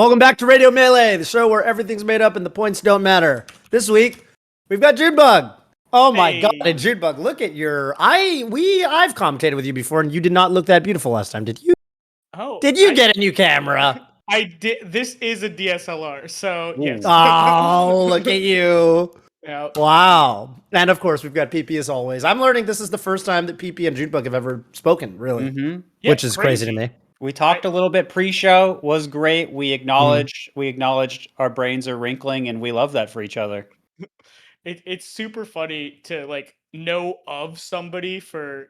Welcome back to Radio Melee, the show where everything's made up and the points don't matter. This week, we've got Junebug. Oh my god, and Junebug, look at your... I've commentated with you before, and you did not look that beautiful last time, did you? Oh. Did you get a new camera? I did. This is a DSLR, so yes. Oh, look at you. Yep. Wow. And of course, we've got PP as always. I'm learning this is the first time that PP and Junebug have ever spoken, really. Mm-hmm. Yeah, which is crazy to me. We talked a little bit pre-show, was great. We acknowledged our brains are wrinkling, and we love that for each other. It's super funny to like know of somebody for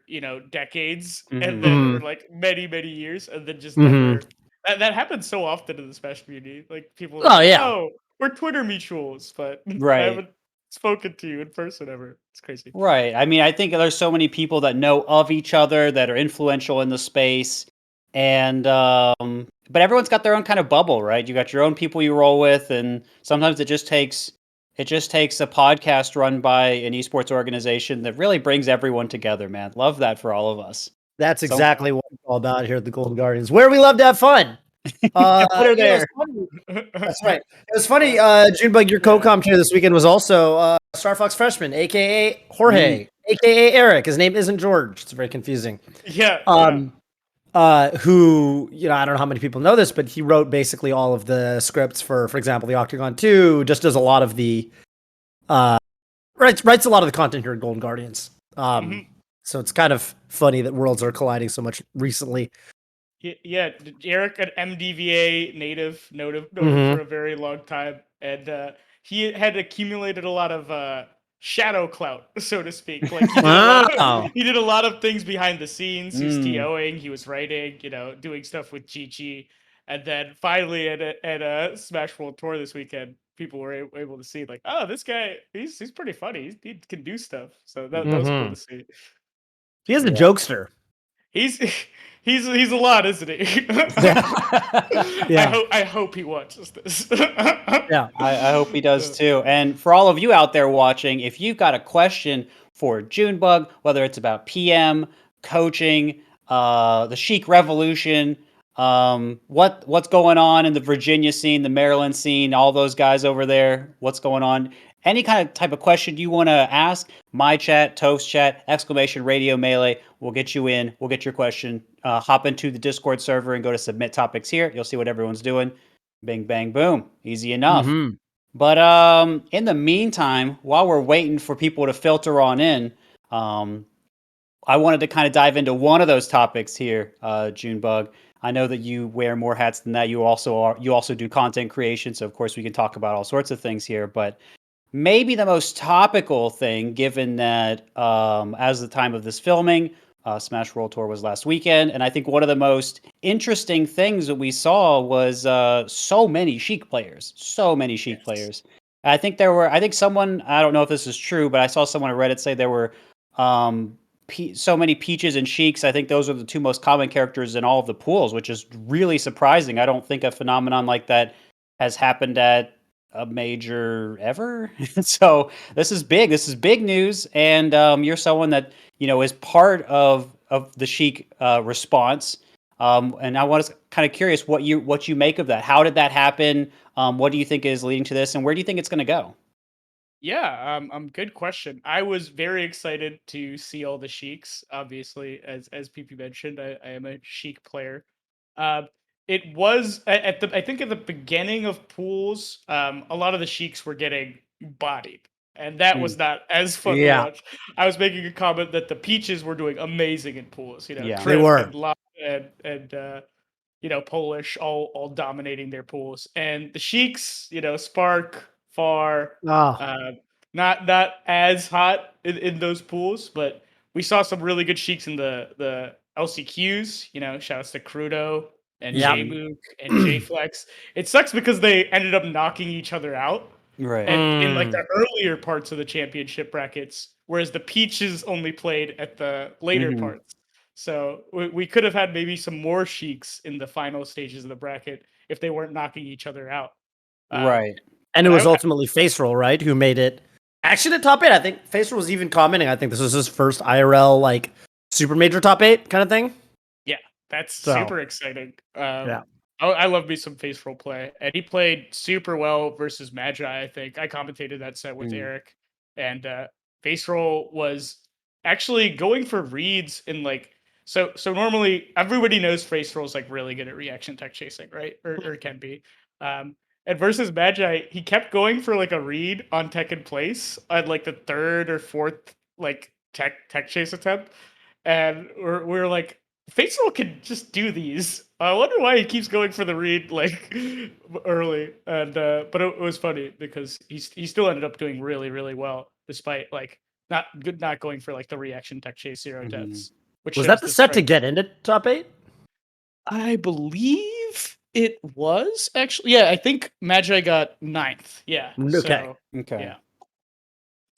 decades and then or like many years and then just never. That happens so often in the Smash community. Like people are like, oh, we're Twitter mutuals, but I haven't spoken to you in person ever. It's crazy. Right. I mean, I think there's so many people that know of each other that are influential in the space. And but everyone's got their own kind of bubble, right? You got your own people you roll with, and sometimes it just takes a podcast run by an esports organization that really brings everyone together, man. Love that for all of us. That's exactly what it's all about here at the Golden Guardians, where we love to have fun. Put her there. That's right. It was funny, Junebug, your co-commentator this weekend was also Star Fox Freshman, aka Jorge, aka Eric. His name isn't George. It's very confusing. Yeah. Who, I don't know how many people know this, but he wrote basically all of the scripts for example, the Octagon 2, just does a lot of the, writes a lot of the content here at Golden Guardians. So it's kind of funny that worlds are colliding so much recently. Yeah, Eric, an MDVA native for a very long time, and he had accumulated a lot of shadow clout, so to speak. Like he did a lot of things behind the scenes. He was TOing, he was writing, doing stuff with GG, and then finally at a Smash World Tour this weekend, people were able to see like, oh, this guy, he's pretty funny. He can do stuff. So that was cool to see. He is a jokester. He's a lot, isn't he? Yeah. I hope he watches this. Yeah, I hope he does too. And for all of you out there watching, if you've got a question for Junebug, whether it's about PM, coaching, the Sheik revolution, what's going on in the Virginia scene, the Maryland scene, all those guys over there, what's going on? Any kind of type of question you want to ask, my chat, Toph's chat, !Radio Melee, we'll get you in. We'll get your question. Hop into the Discord server and go to submit topics here. You'll see what everyone's doing. Bing, bang, boom. Easy enough. But in the meantime, while we're waiting for people to filter on in, I wanted to kind of dive into one of those topics here, Junebug. I know that you wear more hats than that. You also do content creation, so of course we can talk about all sorts of things here, but maybe the most topical thing, given that as the time of this filming, Smash World Tour was last weekend, and I think one of the most interesting things that we saw was so many Sheik players. I think someone, I don't know if this is true, but I saw someone on Reddit say there were so many Peaches and Sheiks. I think those are the two most common characters in all of the pools, which is really surprising. I don't think a phenomenon like that has happened at a major ever. So this is big. This is big news, and you're someone that is part of the Sheik response. And I was kind of curious what you make of that. How did that happen? What do you think is leading to this, and where do you think it's going to go? Yeah, good question. I was very excited to see all the Sheiks. Obviously, as PP mentioned, I am a Sheik player. It was I think at the beginning of pools, a lot of the Sheiks were getting bodied, and that was not as fun to watch. I was making a comment that the Peaches were doing amazing in pools. They were, and Locke and Polish all dominating their pools, and the Sheiks, Spark, Far, not as hot in those pools, but we saw some really good Sheiks in the LCQs. Shouts to Crudo and Jmook and JFlex. It sucks because they ended up knocking each other out. Right. And in like the earlier parts of the championship brackets, whereas the Peaches only played at the later parts. So we could have had maybe some more Sheiks in the final stages of the bracket if they weren't knocking each other out. Right. And it was ultimately Faceroll, right, who made it actually the top 8. I think Faceroll was even commenting. I think this was his first IRL like super major top 8 kind of thing. Yeah, that's super exciting. I love me some face roll play, and he played super well versus Magi. I think I commentated that set with Eric, and face roll was actually going for reads in like so normally everybody knows face roll is like really good at reaction tech chasing, right? Or can be. And versus Magi, he kept going for like a read on tech in place on like the third or fourth like tech chase attempt, and we're like, Faisal can just do these. I wonder why he keeps going for the read like early, and but it was funny because he still ended up doing really well despite like not going for like the reaction tech chase 0 deaths. Which Was shows that the set to strength. get into top 8? I believe it was actually. Yeah, I think Magi got 9th. Yeah. Okay. So, Okay. yeah.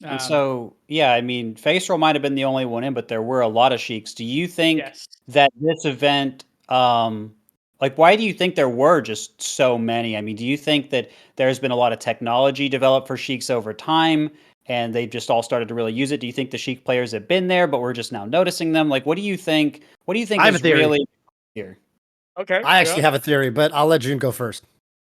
And so, yeah, I mean, face roll might have been the only one in, but there were a lot of Sheiks. Do you think Yes. that this event, like, why do you think there were just so many? I mean, do you think that there's been a lot of technology developed for Sheiks over time and they've just all started to really use it? Do you think the Sheik players have been there, but we're just now noticing them? Like, what do you think? What do you think I have a is theory. really here? Okay. I actually have a theory, but I'll let June go first.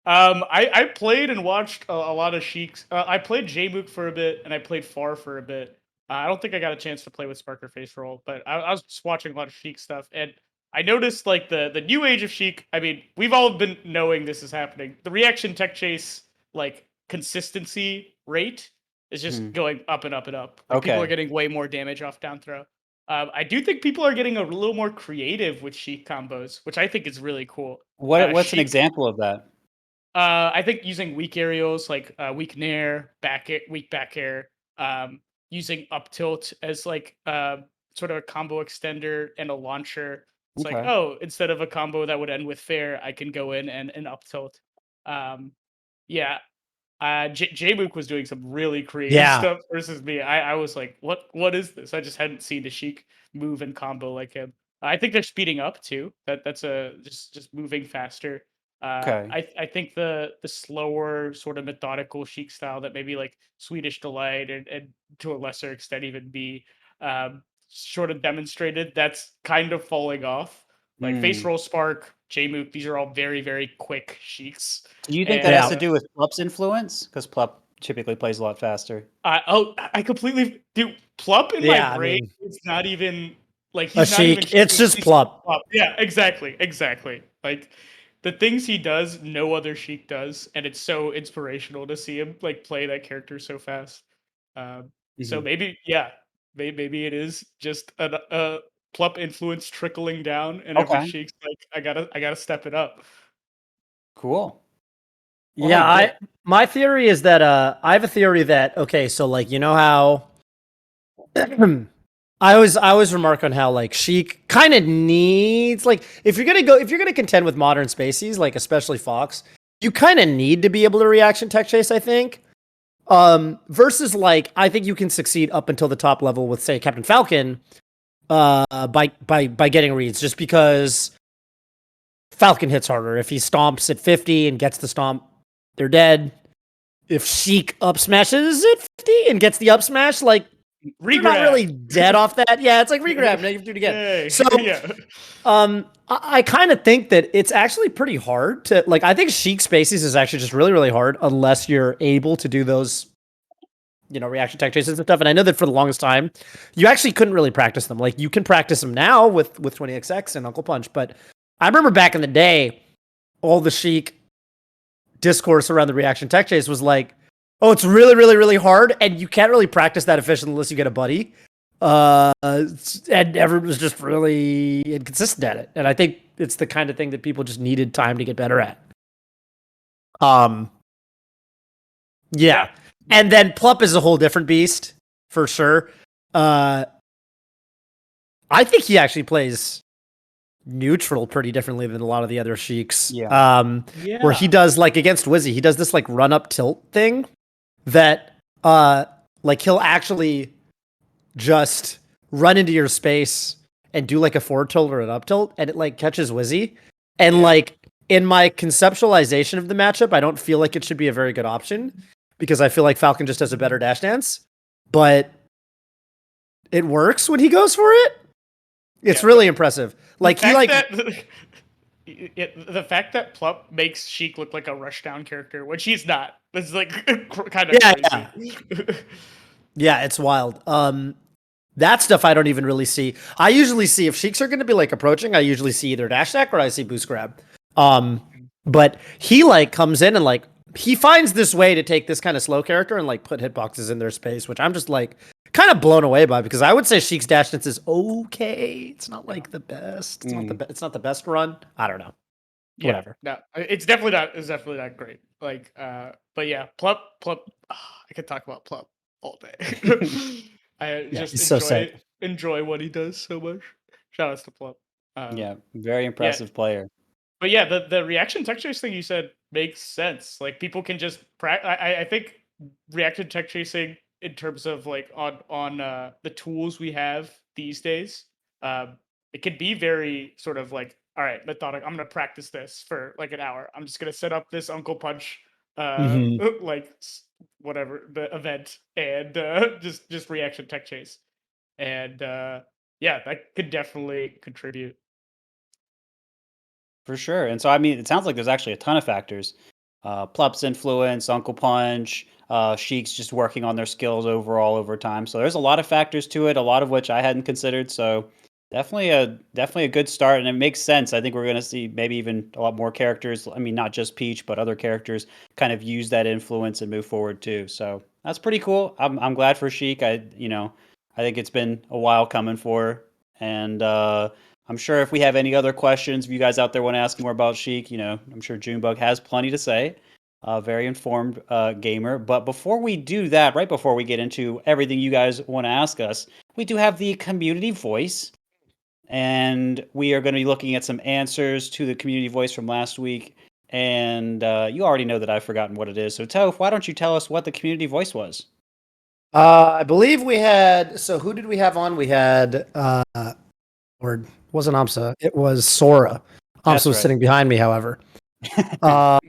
I played and watched a lot of Sheiks. I played Jmook for a bit, and I played Far for a bit. I don't think I got a chance to play with Sparker Face Roll, but I was just watching a lot of Sheik stuff, and I noticed like the new age of Sheik. I mean, we've all been knowing this is happening. The reaction tech chase like consistency rate is just going up and up and up. Like, people are Okay. getting way more damage off down throw. I do think people are getting a little more creative with Sheik combos, which I think is really cool. What's an Sheik example of that? I think using weak aerials like weak nair, weak back air, using up tilt as like sort of a combo extender and a launcher. It's like, Okay. oh, instead of a combo that would end with fair, I can go in and up tilt. Yeah, Jmook was doing some really creative stuff versus me. I was like, what is this? I just hadn't seen the Sheik move and combo like him. I think they're speeding up too. That's a just moving faster. Okay. I think the slower sort of methodical Sheik style that maybe like Swedish Delight and to a lesser extent even B sort of demonstrated, that's kind of falling off. Like Face Roll Spark, Jmook, these are all very quick Sheiks. Do you think that has to do with Plup's influence? Because Plup typically plays a lot faster. I completely do. Plup in my brain is not even like he's not even Sheik. It's just Plup. Yeah, exactly. Like the things he does, no other Sheik does, and it's so inspirational to see him like play that character so fast. So maybe, yeah, maybe it is just a Plup influence trickling down, and every Okay. Sheik's like, I gotta step it up. Cool. Well, Yeah, hey, my theory is that I have a theory that, okay, so like, you know how I always remark on how like Sheik kind of needs, like, if you're gonna contend with modern spacies, like especially Fox, you kind of need to be able to reaction tech chase, I think. Versus like, I think you can succeed up until the top level with, say, Captain Falcon, by getting reads, just because Falcon hits harder. If he stomps at 50 and gets the stomp, they're dead. If Sheik up smashes at 50 and gets the up smash, like, they're not really dead off that. Yeah, it's like regrab. Now you have to do it again. So, I kind of think that it's actually pretty hard to, like, I think Sheik Spaces is actually just really hard unless you're able to do those, reaction tech chases and stuff. And I know that for the longest time, you actually couldn't really practice them. Like, you can practice them now with 20XX and Uncle Punch, but I remember back in the day, all the Sheik discourse around the reaction tech chase was like, oh, it's really hard, and you can't really practice that efficiently unless you get a buddy. And everyone was just really inconsistent at it. And I think it's the kind of thing that people just needed time to get better at. Yeah. And then Plup is a whole different beast, for sure. I think he actually plays neutral pretty differently than a lot of the other Sheiks. Where he does, like, against Wizzy, he does this like run up tilt thing that like he'll actually just run into your space and do like a forward tilt or an up tilt, and it like catches Wizzy. And like, in my conceptualization of the matchup, I don't feel like it should be a very good option because I feel like Falcon just has a better dash dance, but it works when he goes for it. It's really impressive. Like, he like, the fact that Plup makes Sheik look like a Rushdown character, which he's not, is like kind of Yeah, crazy. Yeah, it's wild. That stuff I don't even really see. I usually see if Sheiks are going to be like approaching, I usually see either dash attack or I see boost grab. But he like comes in and like he finds this way to take this kind of slow character and like put hitboxes in their space, which I'm just like kind of blown away by because I would say Sheik's dash dance is okay. It's not like the best. It's not the best run. I don't know. Whatever. No, it's definitely not. It's definitely not great. Like, but yeah, Plup. I could talk about Plup all day. I just he's so enjoy what he does so much. Shout outs to Plup. Yeah, very impressive player. But yeah, the reaction tech chase thing you said makes sense. Like people can just I think reaction tech chasing in terms of like on the tools we have these days, it can be very sort of like, all right, methodic. I'm gonna practice this for like an hour. I'm just gonna set up this Uncle Punch like whatever the event and just reaction tech chase. And yeah, that could definitely contribute. For sure. And so, I mean, it sounds like there's actually a ton of factors. Plup's influence, Uncle Punch, Sheik's just working on their skills overall over time. So there's a lot of factors to it, a lot of which I hadn't considered. So definitely a good start, and it makes sense. I think we're going to see maybe even a lot more characters. I mean, not just Peach, but other characters kind of use that influence and move forward too. So that's pretty cool. I'm glad for Sheik. I think it's been a while coming for her. And I'm sure if we have any other questions, if you guys out there want to ask more about Sheik, I'm sure Junebug has plenty to say. Very informed gamer. But before we do that, right before we get into everything you guys want to ask us, we do have the community voice. And we are going to be looking at some answers to the community voice from last week. And you already know that I've forgotten what it is. So Toph, why don't you tell us what the community voice was? I believe we had. So who did we have on? We had. Or wasn't Amsa? It was Sora. Amsa was sitting behind me, however.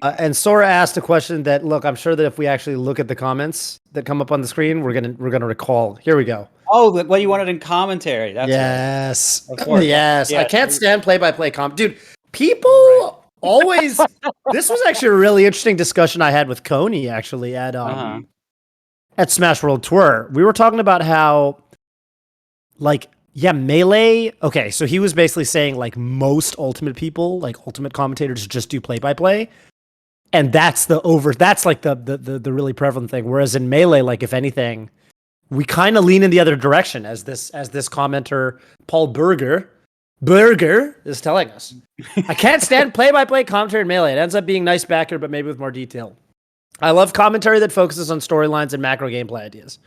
And Sora asked a question that, look, I'm sure that if we actually look at the comments that come up on the screen, we're gonna recall. Here we go. Oh, what you wanted in commentary? That's yes, right. Of course. yes. Yeah. I can't stand play-by-play dude. People always. This was actually a really interesting discussion I had with Coney actually at Smash World Tour. We were talking about how, like. Yeah, Melee. Okay, so he was basically saying like most Ultimate people, like Ultimate commentators, just do play-by-play, and that's like the really prevalent thing. Whereas in Melee, like if anything, we kind of lean in the other direction, as this commenter Paul Berger is telling us. I can't stand play-by-play commentary in Melee. It ends up being nice backer, but maybe with more detail. I love commentary that focuses on storylines and macro gameplay ideas.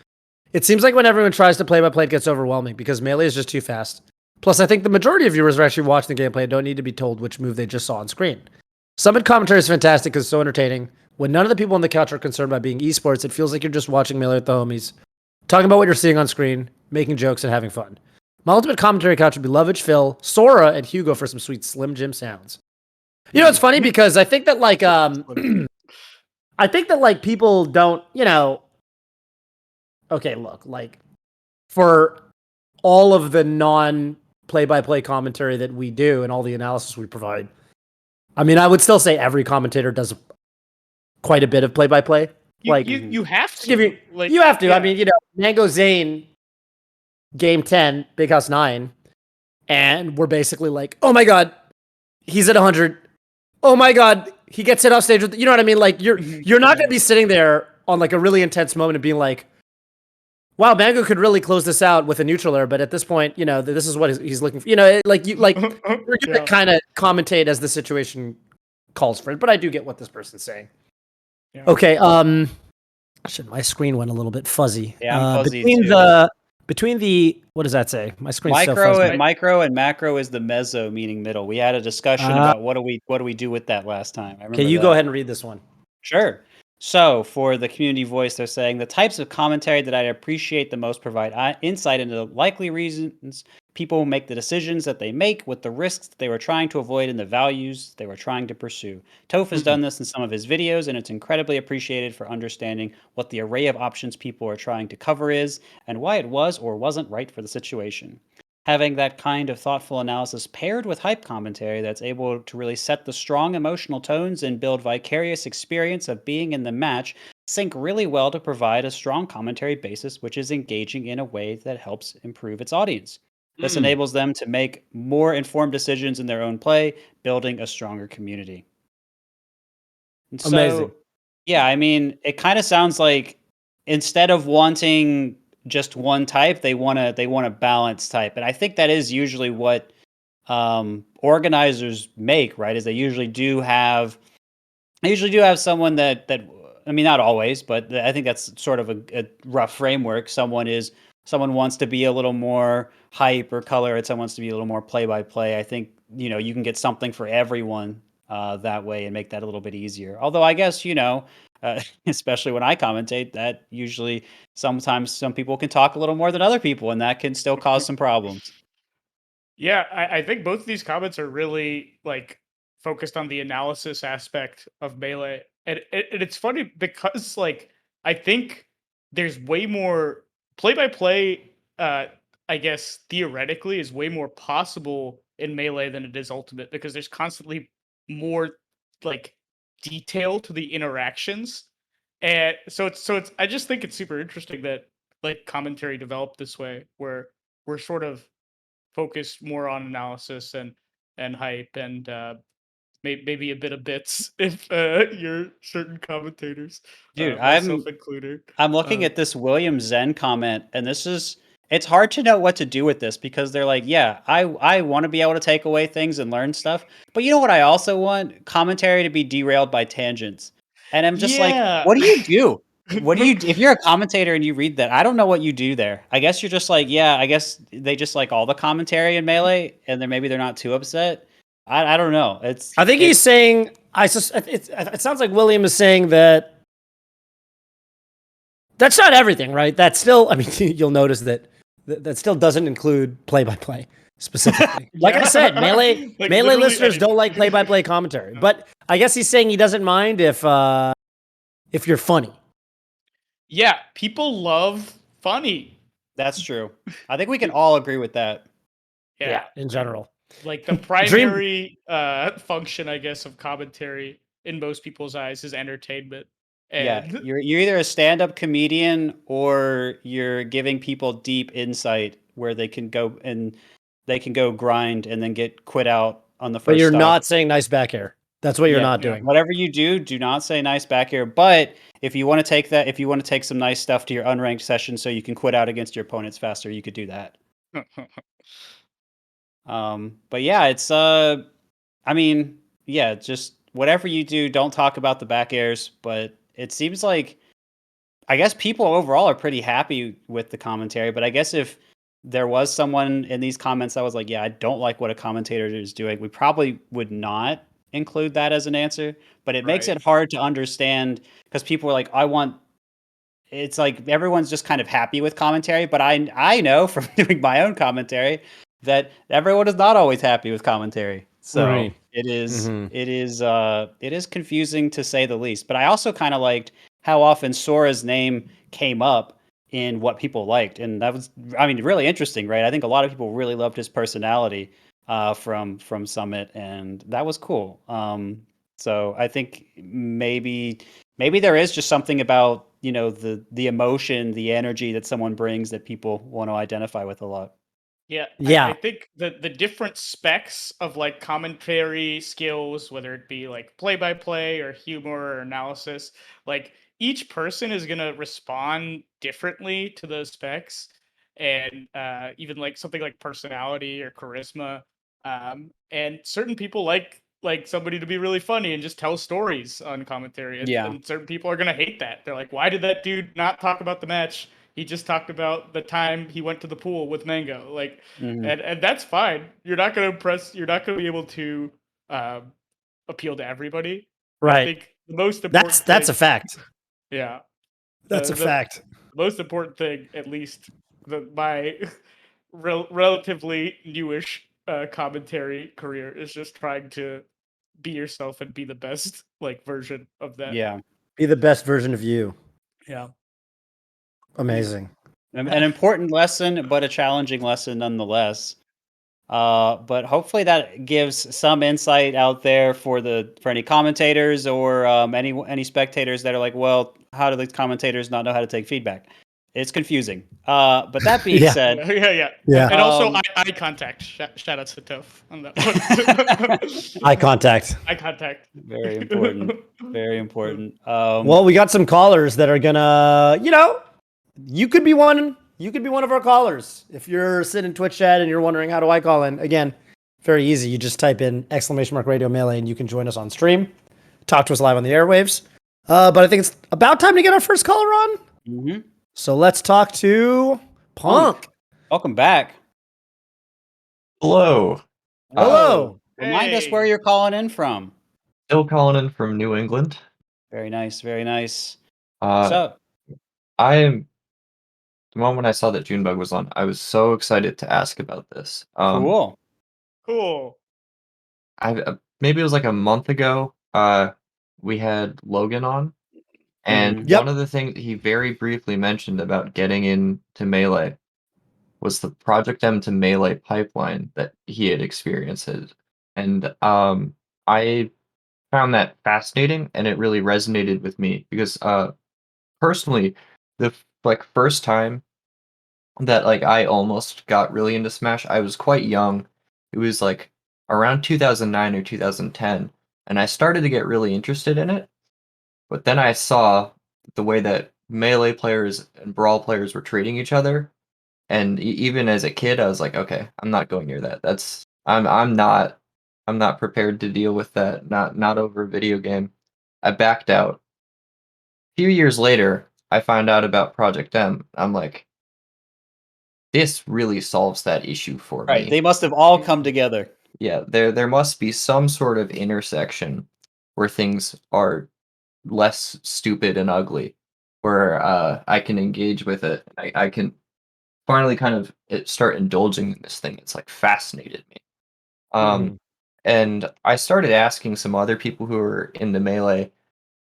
It seems like when everyone tries to play-by-play, it gets overwhelming because Melee is just too fast. Plus, I think the majority of viewers are actually watching the gameplay and don't need to be told which move they just saw on screen. Summit commentary is fantastic because it's so entertaining. When none of the people on the couch are concerned about being esports, it feels like you're just watching Melee with the homies, talking about what you're seeing on screen, making jokes, and having fun. My ultimate commentary couch would be Lovage, Phil, Sora, and Hugo for some sweet Slim Jim sounds. It's funny because I think that people don't, okay, look, like, for all of the non-play-by-play commentary that we do and all the analysis we provide, I mean, I would still say every commentator does quite a bit of play-by-play. You have to. You have to. Yeah. I mean, Mango Zane, Game 10, Big House 9, and we're basically like, oh my god, he's at 100. Oh my god, he gets hit off stage with, you know what I mean? Like, you're not going to be sitting there on like a really intense moment and being like, wow, Mango could really close this out with a neutral air, but at this point, this is what he's looking for. You're gonna kind of commentate as the situation calls for it. But I do get what this person's saying. Yeah. Okay, shit, my screen went a little bit fuzzy. Yeah, I'm fuzzy between the what does that say? My screen's micro so fuzzy. Micro and macro is the mezzo, meaning middle. We had a discussion about what do we do with that last time. Okay, you go ahead and read this one. Sure. So, for the community voice, they're saying the types of commentary that I appreciate the most provide insight into the likely reasons people make the decisions that they make, with the risks that they were trying to avoid and the values they were trying to pursue. Toph has done this in some of his videos, and it's incredibly appreciated for understanding what the array of options people are trying to cover is and why it was or wasn't right for the situation. having that kind of thoughtful analysis paired with hype commentary that's able to really set the strong emotional tones and build vicarious experience of being in the match sync really well to provide a strong commentary basis which is engaging in a way that helps improve its audience. This enables them to make more informed decisions in their own play, building a stronger community. And Amazing. so, yeah, I mean, it kind of sounds like instead of wanting just one type, they want a balanced type, and I think that is usually what organizers make, right? Is they usually do have someone that I mean, not always, but I think that's sort of a rough framework. Someone wants to be a little more hype or color, and someone wants to be a little more play by play. I think you can get something for everyone that way and make that a little bit easier. Although I guess especially when I commentate, that usually sometimes some people can talk a little more than other people, and that can still cause some problems. Yeah, I think both of these comments are really like focused on the analysis aspect of melee, and it's funny because like I think there's way more play by play. I guess theoretically is way more possible in melee than it is ultimate because there's constantly more like detail to the interactions, and so it's I just think it's super interesting that like commentary developed this way where we're sort of focused more on analysis and hype and maybe a bit of bits if you're certain commentators, Dude, myself included. I'm looking Um, at this William Zen comment, and it's hard to know what to do with this because they're like, yeah, I want to be able to take away things and learn stuff, but you know what I also want? Commentary to be derailed by tangents. And I'm just like, yeah. what do you do? If you're a commentator and you read that, I don't know what you do there. I guess you're just like, yeah, I guess they just like all the commentary in Melee, and then maybe they're not too upset. I don't know. I think he's saying. It sounds like William is saying that that's not everything, right? That's still. I mean, you'll notice that still doesn't include play-by-play specifically. Like I Yeah. said, melee Like, melee literally listeners don't anything. like play-by-play commentary, but I guess he's saying he doesn't mind if you're funny. Yeah, people love funny. That's true. I think we can all agree with that. Yeah, In general. like the primary function, I guess, of commentary in most people's eyes is entertainment. Yeah, And you're either a stand-up comedian or you're giving people deep insight where they can go grind and then get quit out on the But first you're stop. not saying nice back air. That's what you're Yeah, not Yeah. doing. whatever you do not say nice back here. But if you want to take some nice stuff to your unranked session so you can quit out against your opponents faster, you could do that. But yeah, it's I mean, yeah, just whatever you do, don't talk about the back airs. But it seems like I guess people overall are pretty happy with the commentary. But I guess if there was someone in these comments that was like, yeah, I don't like what a commentator is doing, we probably would not include that as an answer. But it makes Right. it hard to understand because people are like, it's like everyone's just kind of happy with commentary. But I know from doing my own commentary that everyone is not always happy with commentary. So Right. it is Mhm. it is confusing to say the least. But I also kind of liked how often Sora's name came up in what people liked, and that was, I mean, really interesting, right? I think a lot of people really loved his personality from Summit, and that was cool. So I think maybe there is just something about the emotion, the energy that someone brings that people want to identify with a lot. Yeah, I Yeah. think that the different specs of like commentary skills, whether it be like play by play or humor or analysis, like each person is gonna respond differently to those specs, and even like something like personality or charisma. And certain people like somebody to be really funny and just tell stories on commentary, Yeah. and certain people are gonna hate that. They're like, why did that dude not talk about the match? He just talked about the time he went to the pool with Mango. Like, Hmm. and that's fine. You're not gonna impress. You're not gonna be able to um, appeal to everybody. I Right. think the most That's important that's a thing, fact. yeah, That's a the fact. most important thing, at least my relatively newish commentary career, is just trying to be yourself and be the best like version of that. Yeah. Be the best version of you. Yeah. Amazing. An important lesson, but a challenging lesson nonetheless. But hopefully that gives some insight out there for any commentators or any spectators that are like, well, how do the commentators not know how to take feedback? It's confusing. But that being Yeah. said, Yeah. And also Um, eye contact. Shout out to Toph on that one. Eye contact. Eye contact. very important. Very important. Well, we got some callers that are gonna, you could be one. You could be one of our callers. If you're sitting in Twitch chat and you're wondering how do I call in, again, very easy. You just type in !Radio Melee and you can join us on stream. Talk to us live on the airwaves. But I think it's about time to get our first caller on. mhm. So let's talk to Punk. Welcome back. Hello. Hello. Remind us Hey. where you're calling in from. Still calling in from New England. Very nice. Very nice. The moment I saw that Junebug was on, I was so excited to ask about this. Cool. Cool. Maybe it was like a month ago. We had Logan on, and Yep. one of the things he very briefly mentioned about getting into Melee was the Project M to Melee pipeline that he had experienced, and I found that fascinating, and it really resonated with me because personally, the first time that I almost got really into Smash, I was quite young. It was like around 2009 or 2010, and I started to get really interested in it. But then I saw the way that Melee players and Brawl players were treating each other, and even as a kid, I was like, okay, I'm not going near that. I'm not prepared to deal with that. Not over a video game. I backed out. A few years later, I found out about Project M. I'm like, this really solves that issue for Right. me. They must have all come together. Yeah, there must be some sort of intersection where things are less stupid and ugly, where I can engage with it. I can finally kind of start indulging in this thing. It's like fascinated me. And I started asking some other people who are into Melee,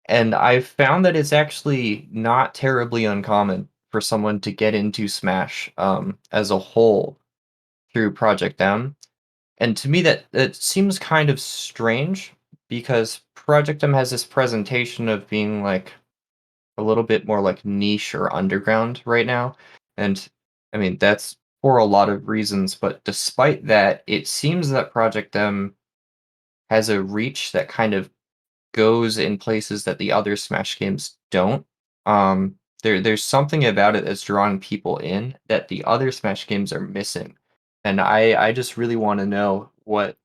and I found that it's actually not terribly uncommon for someone to get into Smash as a whole through Project M. And to me, that seems kind of strange because Project M has this presentation of being like a little bit more like niche or underground right now. And I mean, that's for a lot of reasons, but despite that, it seems that Project M has a reach that kind of goes in places that the other Smash games don't. There's something about it that's drawing people in that the other Smash games are missing, and I just really want to know what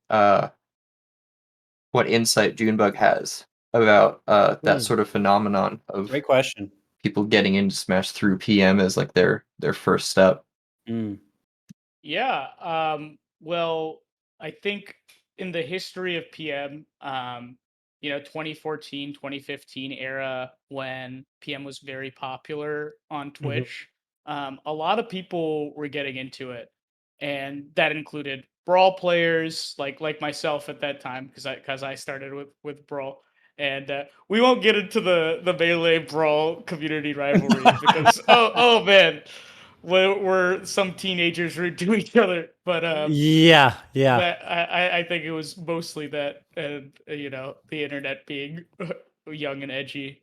insight Junebug has about that sort of phenomenon of Great question. people getting into Smash through PM as like their first step. Mm. Yeah. Well, I think in the history of PM, 2014, 2015 era when PM was very popular on Twitch, a lot of people were getting into it, and that included Brawl players like myself at that time because I started with Brawl. And we won't get into the Melee Brawl community rivalry because oh man, where some teenagers rude to each other, but Yeah. that I think it was mostly that, and the internet being young and edgy.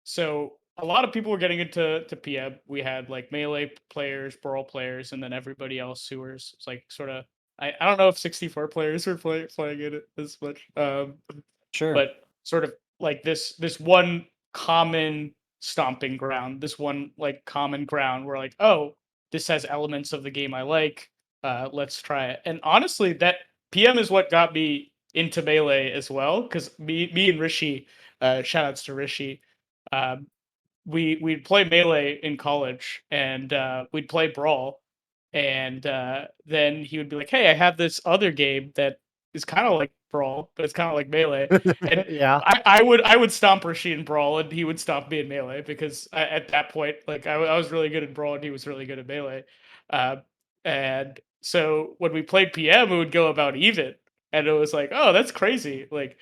So a lot of people were getting into PM. We had like Melee players, Brawl players, and then everybody else who was like sort of. I don't know if 64 players were playing it as much. Sure. But sort of like this one common stomping ground, this one like common ground where like, oh, this has elements of the game I like. Let's try it. And honestly, that PM is what got me into Melee as well, because me and Rishi, shout outs to Rishi, um, we'd play Melee in college, and we'd play Brawl, and then he would be like, "Hey, I have this other game that is kind of like Brawl, but it's kind of like Melee." And Yeah. I would stomp Rishi in Brawl, and he would stomp me in Melee because at that point, like I was really good at Brawl, and he was really good at Melee. Uh, and so when we played PM, it would go about even, and it was like, "Oh, that's crazy!" Like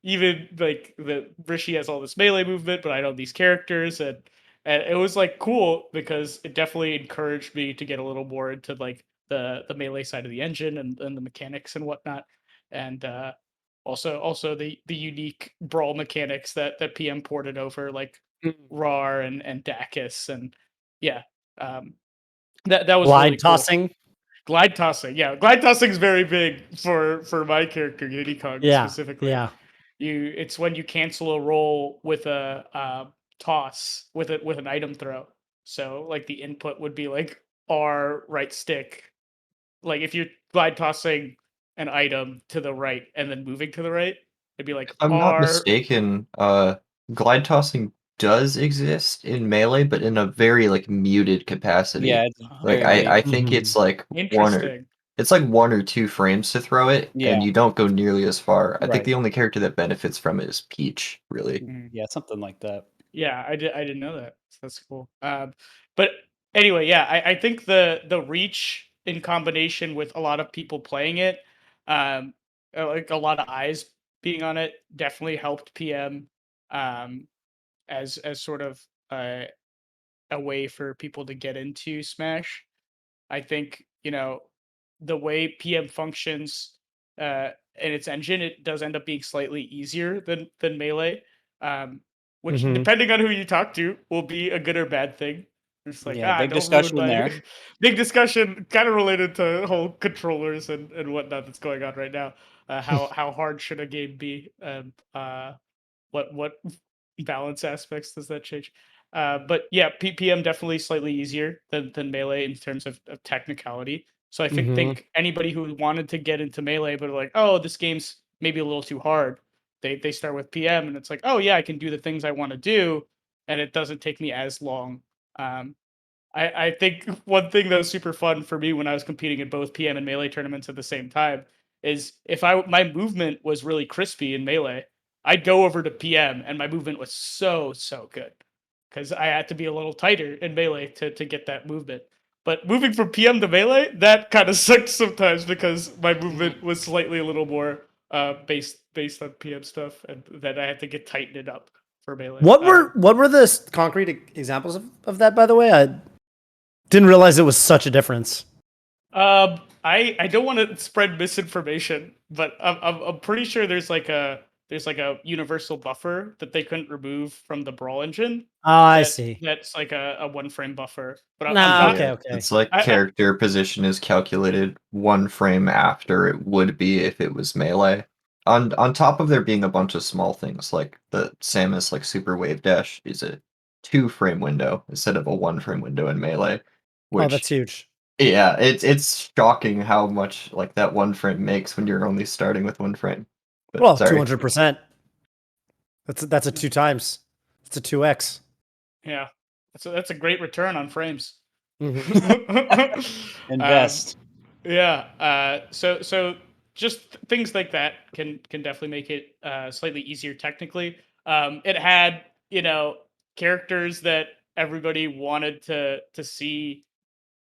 even like the Rishi has all this Melee movement, but I know these characters, and And it was like cool because it definitely encouraged me to get a little more into like the melee side of the engine and the mechanics and whatnot. And also the unique brawl mechanics that PM ported over, like RAR and Dacus, and yeah. Um that was really Glide cool. tossing. Glide tossing, yeah. Glide tossing is very big for my character, Diddy Kong, Yeah. specifically. Yeah. It's when you cancel a roll with a toss with an item throw. So like the input would be like R right stick. Like if you're glide tossing an item to the right and then moving to the right, it'd be like If I'm not R. mistaken, glide tossing does exist in Melee, but in a very like muted capacity. Yeah, it's Like very weak. I think Mhm. it's like Interesting. it's like 1 or 2 frames to throw it, Yeah. and you don't go nearly as far. I think Right. the only character that benefits from it is Peach, really. Mhm. Yeah, something like that. Yeah, I didn't know that. So that's cool. But anyway, yeah, I think the reach in combination with a lot of people playing it, um, like a lot of eyes being on it, definitely helped PM, um, as sort of a way for people to get into Smash. I think, the way PM functions in its engine, it does end up being slightly easier than Melee, um, which, Mhm. depending on who you talk to, will be a good or bad thing. It's like, Yeah, big don't ruin discussion my there. big discussion, kind of related to whole controllers and whatnot that's going on right now. How hard should a game be? What balance aspects does that change? But yeah, PPM definitely slightly easier than Melee in terms of technicality. So I Mhm. think anybody who wanted to get into Melee but are like, oh, this game's maybe a little too hard, they start with PM and it's like, oh yeah, I can do the things I want to do, and it doesn't take me as long. Um, I think one thing that was super fun for me when I was competing in both PM and Melee tournaments at the same time is if my movement was really crispy in Melee, I'd go over to PM and my movement was so good because I had to be a little tighter in Melee to get that movement. But moving from PM to Melee, that kind of sucked sometimes because my movement was slightly a little more based on PM stuff, and then I had to get tightened up for Melee. What were the concrete examples of that, by the way? I didn't realize it was such a difference. I don't want to spread misinformation, but I'm pretty sure there's like a universal buffer that they couldn't remove from the Brawl engine. Oh, I That see. that's like a 1 frame buffer. But I'm Nah, not. okay, Yeah, okay. it's like I character position is calculated 1 frame after it would be if it was Melee. On top of there being a bunch of small things, like the Samus like super wave dash is a 2 frame window instead of a 1 frame window in Melee, Oh, that's which huge. yeah, it's shocking how much like that 1 frame makes when you're only starting with 1 frame. But Well, sorry. 200%. That's a 2 times. It's a 2x. Yeah, that's a great return on frames. Mhm. um, Invest. Yeah. So just things like that can definitely make it slightly easier technically. It had characters that everybody wanted to see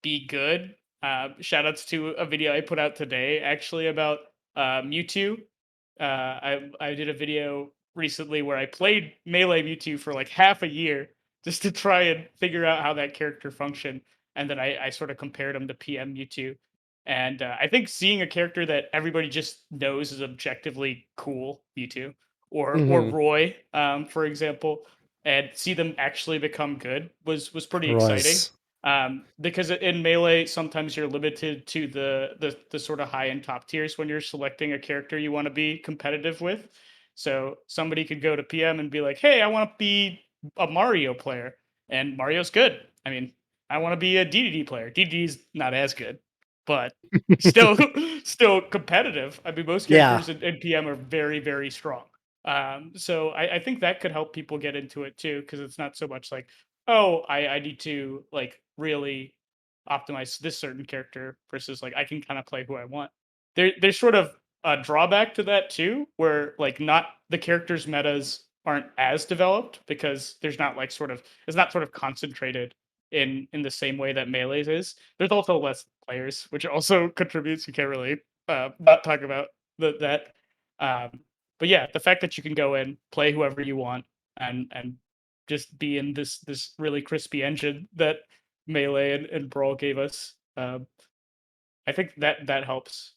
be good. Shout outs to a video I put out today actually about Mewtwo. I did a video recently where I played Melee Mewtwo for like half a year just to try and figure out how that character functioned, and then I sort of compared him to PM Mewtwo. And I think seeing a character that everybody just knows is objectively cool, Mewtwo, or Mhm. Roy, for example, and see them actually become good was pretty exciting. Royce. Because in Melee, sometimes you're limited to the sort of high and top tiers when you're selecting a character you want to be competitive with. So somebody could go to PM and be like, "Hey, I want to be a Mario player," and Mario's good. I mean, I want to be a DDD player. DDD's not as good, but still still competitive. I mean, most Yeah. characters in PM are very strong. So I think that could help people get into it too, because it's not so much like, oh, I need to like really optimize this certain character versus like I can kind of play who I want. There's sort of a drawback to that too, where like not the characters metas aren't as developed because there's not like sort of it's not sort of concentrated in the same way that Melee's is. There's also less players, which also contributes. You can't really not talk about that. Um, but yeah, the fact that you can go in, play whoever you want, and just be in this really crispy engine that Melee and Brawl gave us. I think that helps.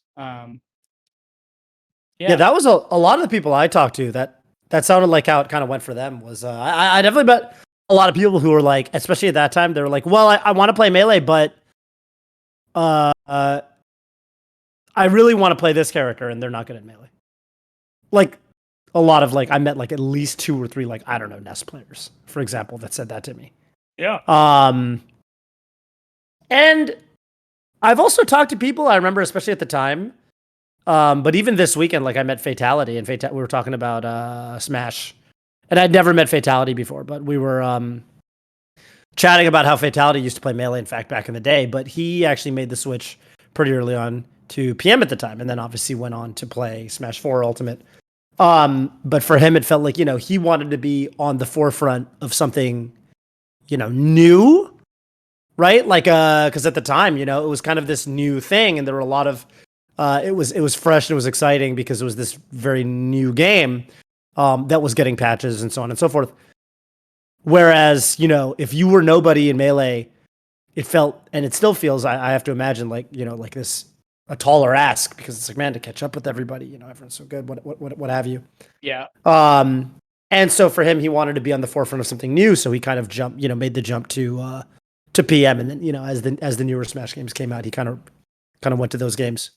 Yeah, that was a lot of the people I talked to that sounded like how it kind of went for them was I definitely met a lot of people who were like, especially at that time, they were like, well, I want to play Melee, but I really want to play this character, and they're not good at Melee. Like a lot of like I met like at least 2 or 3 like I don't know Nest players, for example, that said that to me. Yeah. And I've also talked to people I remember, especially at the time. But even this weekend, like I met Fatality, and we were talking about Smash, and I'd never met Fatality before, but we were chatting about how Fatality used to play Melee, in fact, back in the day, but he actually made the switch pretty early on to PM at the time, and then obviously went on to play Smash 4 Ultimate. But for him, it felt like, he wanted to be on the forefront of something, new, right? Like, because at the time, it was kind of this new thing, and there were a lot of it was fresh and it was exciting because it was this very new game that was getting patches and so on and so forth. Whereas, if you were nobody in Melee, it felt, and it still feels, I have to imagine, like, like this, a taller ask, because it's like, man, to catch up with everybody, everyone's so good, what have you. Yeah. And so for him, he wanted to be on the forefront of something new, so he kind of jumped, made the jump to PM, and then, as the newer Smash games came out, he kind of went to those games.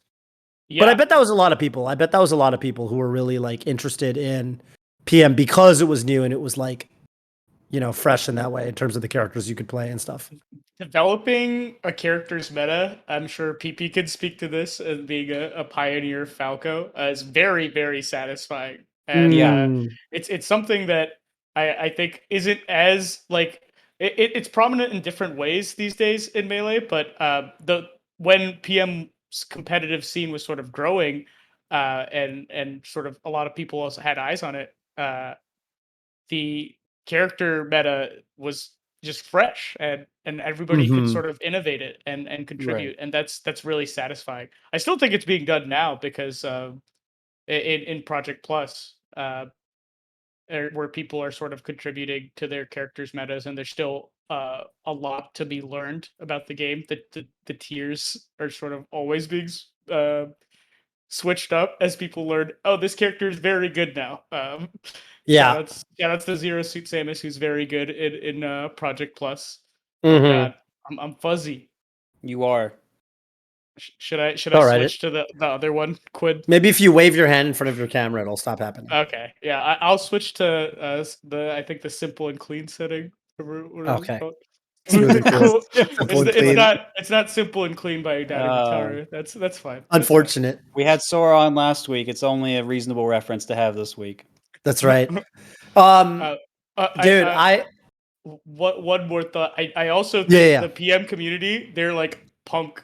Yeah. But I bet that was a lot of people. I bet that was a lot of people who were really like interested in PM because it was new and it was like, fresh in that way in terms of the characters you could play and stuff. Developing a character's meta, I'm sure PP could speak to this as being a pioneer Falco, is very, very satisfying. And it's something that I think isn't as like it's prominent in different ways these days in Melee, but when PM's competitive scene was sort of growing, and sort of a lot of people also had eyes on it, the character meta was just fresh, and everybody could sort of innovate it and contribute, and that's really satisfying. I still think it's being done now because in Project Plus, where people are sort of contributing to their characters metas, and there's still a lot to be learned about the game. The tiers are sort of always being switched up as people learn, oh, this character is very good now. Yeah, that's the Zero Suit Samus, who's very good in Project Plus. Oh God, I'm fuzzy. You are. Should I switch to the other one, Quid? Maybe if you wave your hand in front of your camera, it'll stop happening. Okay, yeah, I'll switch to I think the simple and clean setting. Okay. Cool. It's not simple and clean by Daddy Wataru. That's fine. Unfortunate. That's fine. We had Sora on last week. It's only a reasonable reference to have this week. That's right. Dude, one more thought. I also think the PM community, they're like punk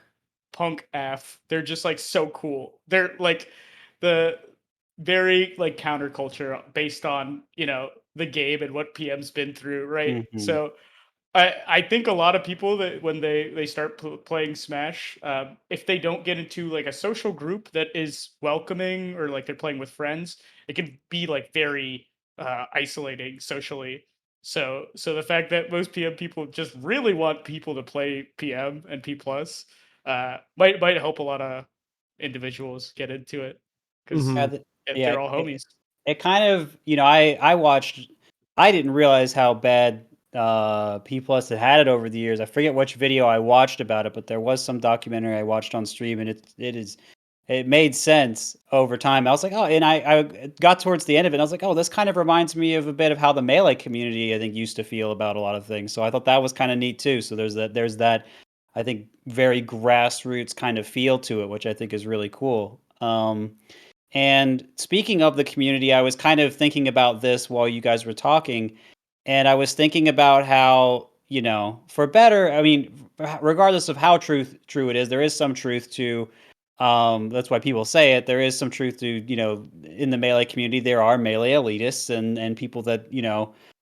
AF. They're just like so cool. They're like the very like counterculture based on, the game and what PM's been through, right? Mm-hmm. So I think a lot of people that when they start playing Smash, if they don't get into like a social group that is welcoming, or like they're playing with friends, it can be like very isolating socially. So the fact that most PM people just really want people to play PM and P plus might help a lot of individuals get into it, because they're all homies. It kind of, I watched. I didn't realize how bad P plus had it over the years. I forget which video I watched about it, but there was some documentary I watched on stream, and it made sense over time. I was like, oh, and I got towards the end of it, and I was like, oh, this kind of reminds me of a bit of how the Melee community, I think, used to feel about a lot of things. So I thought that was kind of neat too. So there's that I think very grassroots kind of feel to it, which I think is really cool. And speaking of the community, I was kind of thinking about this while you guys were talking. And I was thinking about how, for better, I mean, regardless of how true it is, there is some truth to, that's why people say it, there is some truth to, in the Melee community, there are Melee elitists and people that,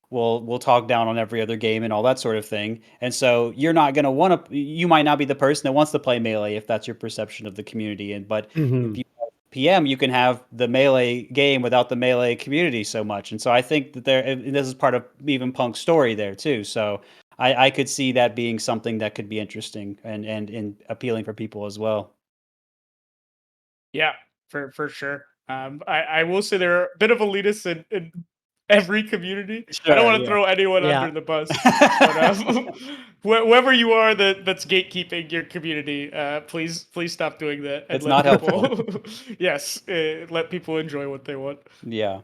will talk down on every other game and all that sort of thing. And so you're not going to you might not be the person that wants to play Melee if that's your perception of the community. But if you have PM, you can have the melee game without the melee community so much. And so I think that this is part of even Punk's story there too. So I could see that being something that could be interesting and appealing for people as well. Yeah, for sure. I will say they're a bit of elitists in every community. I don't Sure, want to yeah. throw anyone Yeah. under the bus, but whoever you are that's gatekeeping your community, please stop doing that and It's let not people. Yes, let people enjoy what they want. Yeah.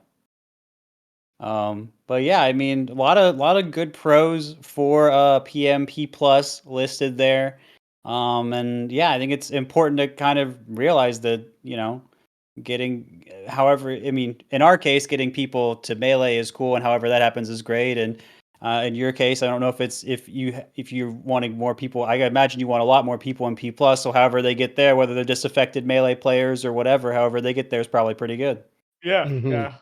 But yeah, I mean, a lot of good pros for PMP plus listed there. And yeah, I think it's important to kind of realize that, getting however, I mean, in our case, getting people to melee is cool, and however that happens is great. And in your case, I don't know if you're wanting more people. I imagine you want a lot more people in P plus. So however they get there, whether they're disaffected melee players or whatever, however they get there is probably pretty good. Yeah, Mhm. yeah.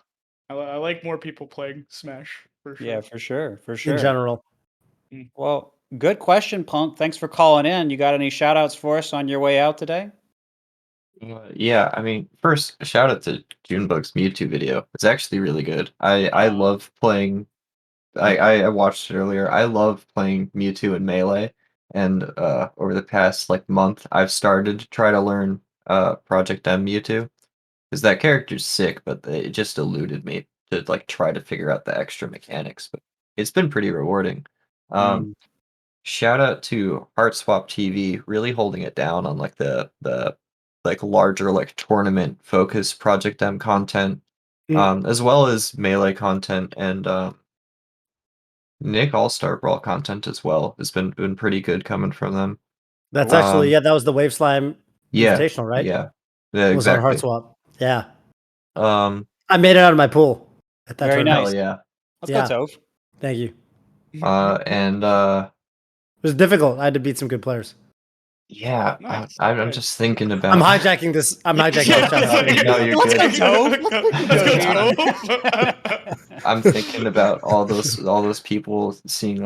I like more people playing Smash for Yeah, sure. for sure, for In sure. general. Well, good question, Punk. Thanks for calling in. You got any shout outs for us on your way out today? Yeah, I mean, first, shout out to Junebug's Mewtwo video. It's actually really good. I love playing. I watched it earlier. I love playing Mewtwo in Melee, and over the past like month, I've started to try to learn Project M Mewtwo because that character's sick, but it just eluded me to like try to figure out the extra mechanics. But it's been pretty rewarding. Um, Mm. Shout out to Heart Swap TV, really holding it down on like the like larger like tournament focus Project M content, as well as melee content and Nick All-Star Brawl content as well. Has been pretty good coming from them. That's Cool. actually, yeah, that was the Wave Slime Yeah, Invitational, right? yeah, It was on Heart exactly. Swap. Yeah. Um, I made it out of my pool at that Very tournament. hell nice. yeah. Let's Yeah. go, Toph. Thank you. And It was difficult. I had to beat some good players. yeah, Nice. I'm Nice. just thinking I'm about. hijacking this. I'm hijacking Yeah, this. No, no, you're Let's good. go, Toph. Let's go, Go, Toph. I'm thinking about all those people seeing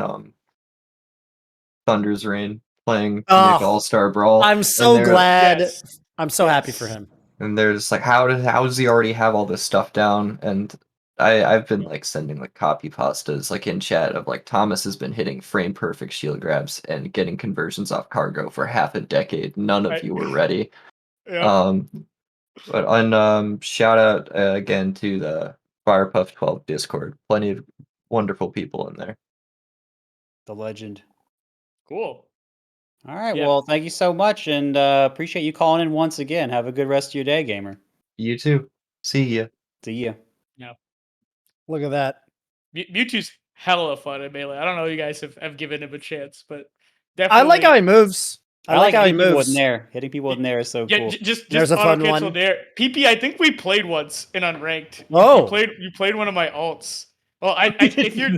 Thunder's Reign playing Nick Oh, All-Star Brawl. I'm and so they're glad. Yes. I'm so happy Yes. for him. and they're just like, how does he already have all this stuff down? And I've been like sending like copy pastas like in chat of like Thomas has been hitting frame perfect shield grabs and getting conversions off cargo for half a decade. None of you were ready. Yeah. But on shout out again to the Firepuff 12 Discord. Plenty of wonderful people in there. The legend. Cool. All right. Yeah. Well, thank you so much, and appreciate you calling in once again. Have a good rest of your day, gamer. You too. See ya. See ya. Yeah. Look at that. Mewtwo's hella fun in Melee. I don't know if you guys have given him a chance, but I definitely. like how he moves. I like how he hitting people with moves. Nair. Hitting people with Nair is so Yeah, cool. just There's a auto fun cancel one. there. PP, I think we played once in unranked. Oh. You played one of my alts. Well, if you're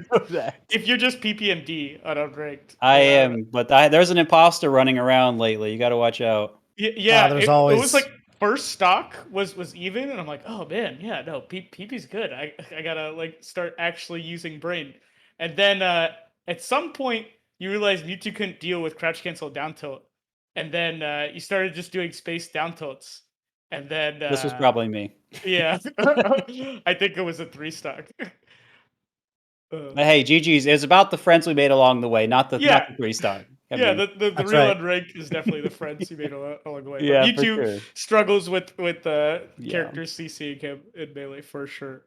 if you're just PPMD on unranked, I am, but there's an imposter running around lately. You got to watch out. yeah, there's it always was like first stock was even, and I'm like, oh man, yeah, no, PP's good. I gotta like start actually using brain, and then at some point you realize Mewtwo couldn't deal with crouch cancel down tilt, and then you started just doing space down tilts, and then This was probably me. yeah, I think it was a 3 stock. But hey, GG's. It's about the friends we made along the way, not the Yeah. 3-star. I Yeah, mean, the That's real right. unranked is definitely the friends you made along the way. But yeah, for Mewtwo sure. struggles with Yeah. characters CCing him in Melee for sure.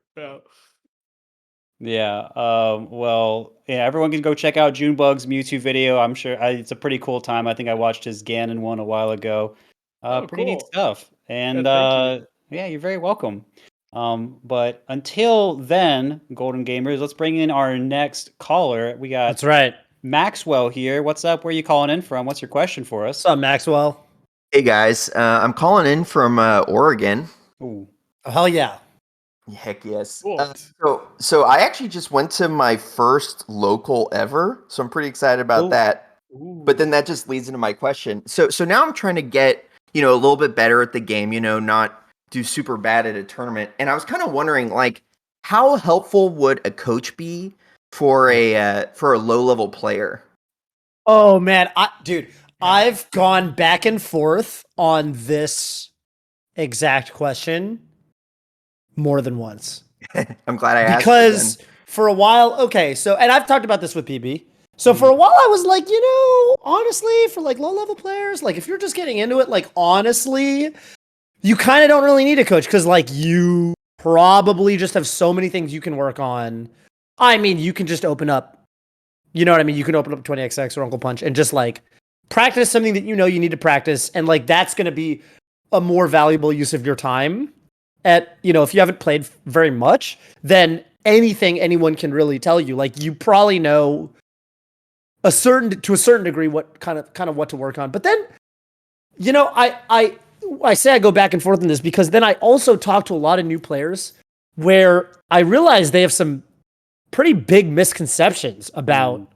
Yeah. Well, yeah. Everyone can go check out Junebug's Mewtwo video. I'm sure it's a pretty cool time. I think I watched his Ganon one a while ago. Pretty neat Cool. stuff. And Thank you. yeah, you're very welcome. But until then, Golden Gamers, let's bring in our next caller. We got That's right. Maxwell here. What's up? Where are you calling in from? What's your question for us? What's up, Maxwell? Hey guys, I'm calling in from Oregon. Ooh. Oh, hell yeah. Heck yes. Cool. So I actually just went to my first local ever, so I'm pretty excited about Ooh. that. But then that just leads into my question. So now I'm trying to get a little bit better at the game, not do super bad at a tournament. And I was kind of wondering, like, how helpful would a coach be for a low level player? Oh man, dude, I've gone back and forth on this exact question more than once. I'm glad I asked. Because for a while, okay, so, and I've talked about this with PB. So for a while, I was like, honestly, for like low level players, like if you're just getting into it, like honestly, you kind of don't really need a coach because like you probably just have so many things you can work on. I mean, you can just open up, you know what I mean? You can open up 20XX or Uncle Punch and just like practice something that you need to practice. And like that's going to be a more valuable use of your time at, if you haven't played very much, then anything anyone can really tell you. Like you probably know to a certain degree what kind of what to work on. But then, I say I go back and forth in this because then I also talk to a lot of new players where I realize they have some pretty big misconceptions about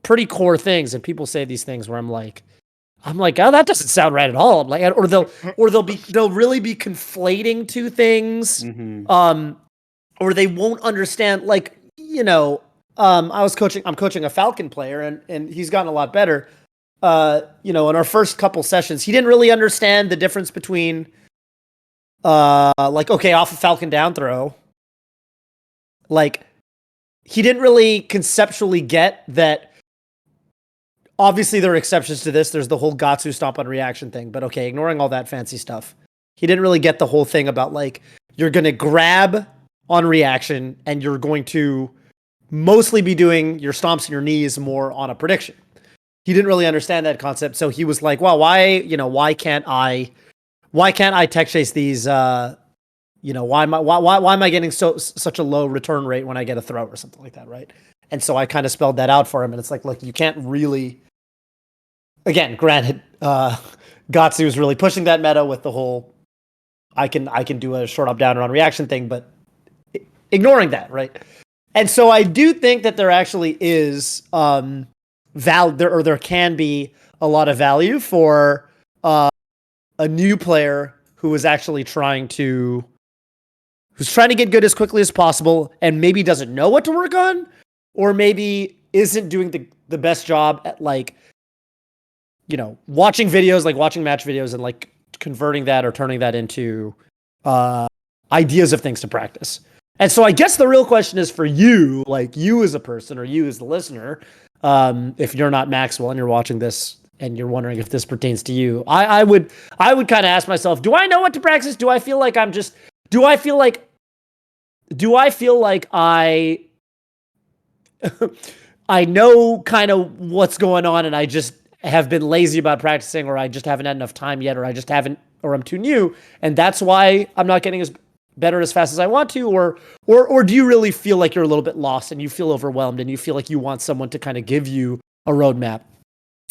pretty core things, and people say these things where I'm like, oh, that doesn't sound right at all. I'm like, or they'll really be conflating two things, or they won't understand. Like, I'm coaching a Falcon player, and he's gotten a lot better. In our first couple sessions, he didn't really understand the difference between, off a Falcon down throw. Like, he didn't really conceptually get that. Obviously, there are exceptions to this. There's the whole Gatsu stomp on reaction thing, but okay, ignoring all that fancy stuff, he didn't really get the whole thing about like you're going to grab on reaction and you're going to mostly be doing your stomps and your knees more on a prediction. He didn't really understand that concept, so he was like, "Well, why can't I tech chase these? Why am I getting such a low return rate when I get a throw or something like that, right?" And so I kind of spelled that out for him, and it's like, look, you can't really. Again, granted, Gatsu is really pushing that meta with the whole I can do a short up down on reaction thing, but ignoring that, right? And so I do think that there actually is there can be a lot of value for a new player who's trying to get good as quickly as possible and maybe doesn't know what to work on, or maybe isn't doing the best job at like, watching videos, like watching match videos and like converting that or turning that into ideas of things to practice. And so I guess the real question is for you, like you as a person or you as the listener, if you're not Maxwell and you're watching this and you're wondering if this pertains to you, I would kind of ask myself, do I know what to practice? Do I feel like I know kind of what's going on and I just have been lazy about practicing, or I just haven't had enough time yet, or or I'm too new, and that's why I'm not getting as better as fast as I want to, or do you really feel like you're a little bit lost and you feel overwhelmed and you feel like you want someone to kind of give you a roadmap?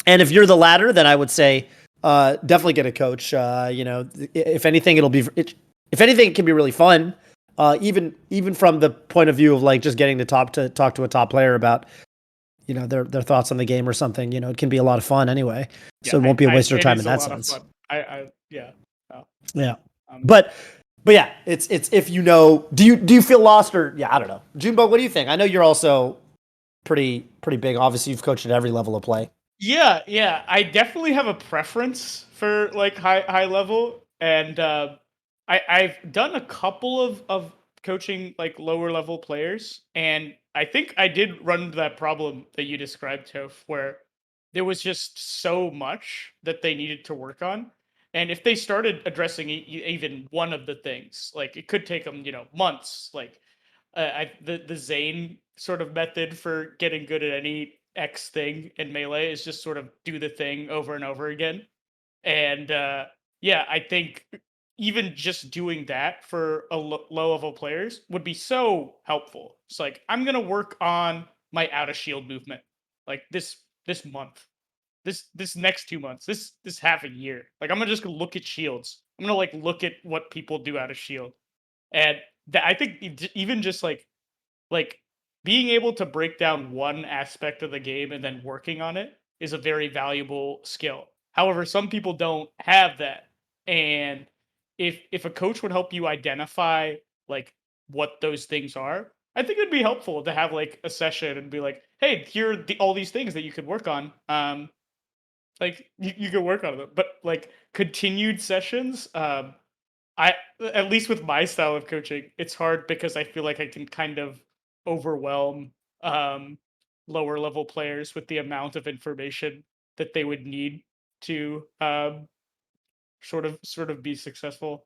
And if you're the latter, then I would say definitely get a coach. If anything, it can be really fun. Even from the point of view of like just getting to talk to a top player about their thoughts on the game or something. It can be a lot of fun anyway. So it won't be a waste of time in that sense. Yeah. But yeah, it's if do you feel lost, or I don't know. Junebug, what do you think? I know you're also pretty big. Obviously, you've coached at every level of play. Yeah. I definitely have a preference for like high level, and I've done a couple of coaching like lower level players, and I think I did run into that problem that you described, Toph, where there was just so much that they needed to work on. And if they started addressing even one of the things, like it could take them, months. Like the Zane sort of method for getting good at any X thing in Melee is just sort of do the thing over and over again. And I think even just doing that for low level players would be so helpful. It's like, I'm gonna work on my out of shield movement like this month, this next 2 months, this half a year. Like, I'm gonna just look at shields. I'm gonna like look at what people do out of shield, and I think even just like being able to break down one aspect of the game and then working on it is a very valuable skill. However, some people don't have that. And if a coach would help you identify like what those things are, I think it'd be helpful to have like a session and be like, hey, here are all these things that you could work on. Like you could work on them. But like continued sessions, at least with my style of coaching, it's hard because I feel like I can kind of overwhelm lower level players with the amount of information that they would need to sort of be successful.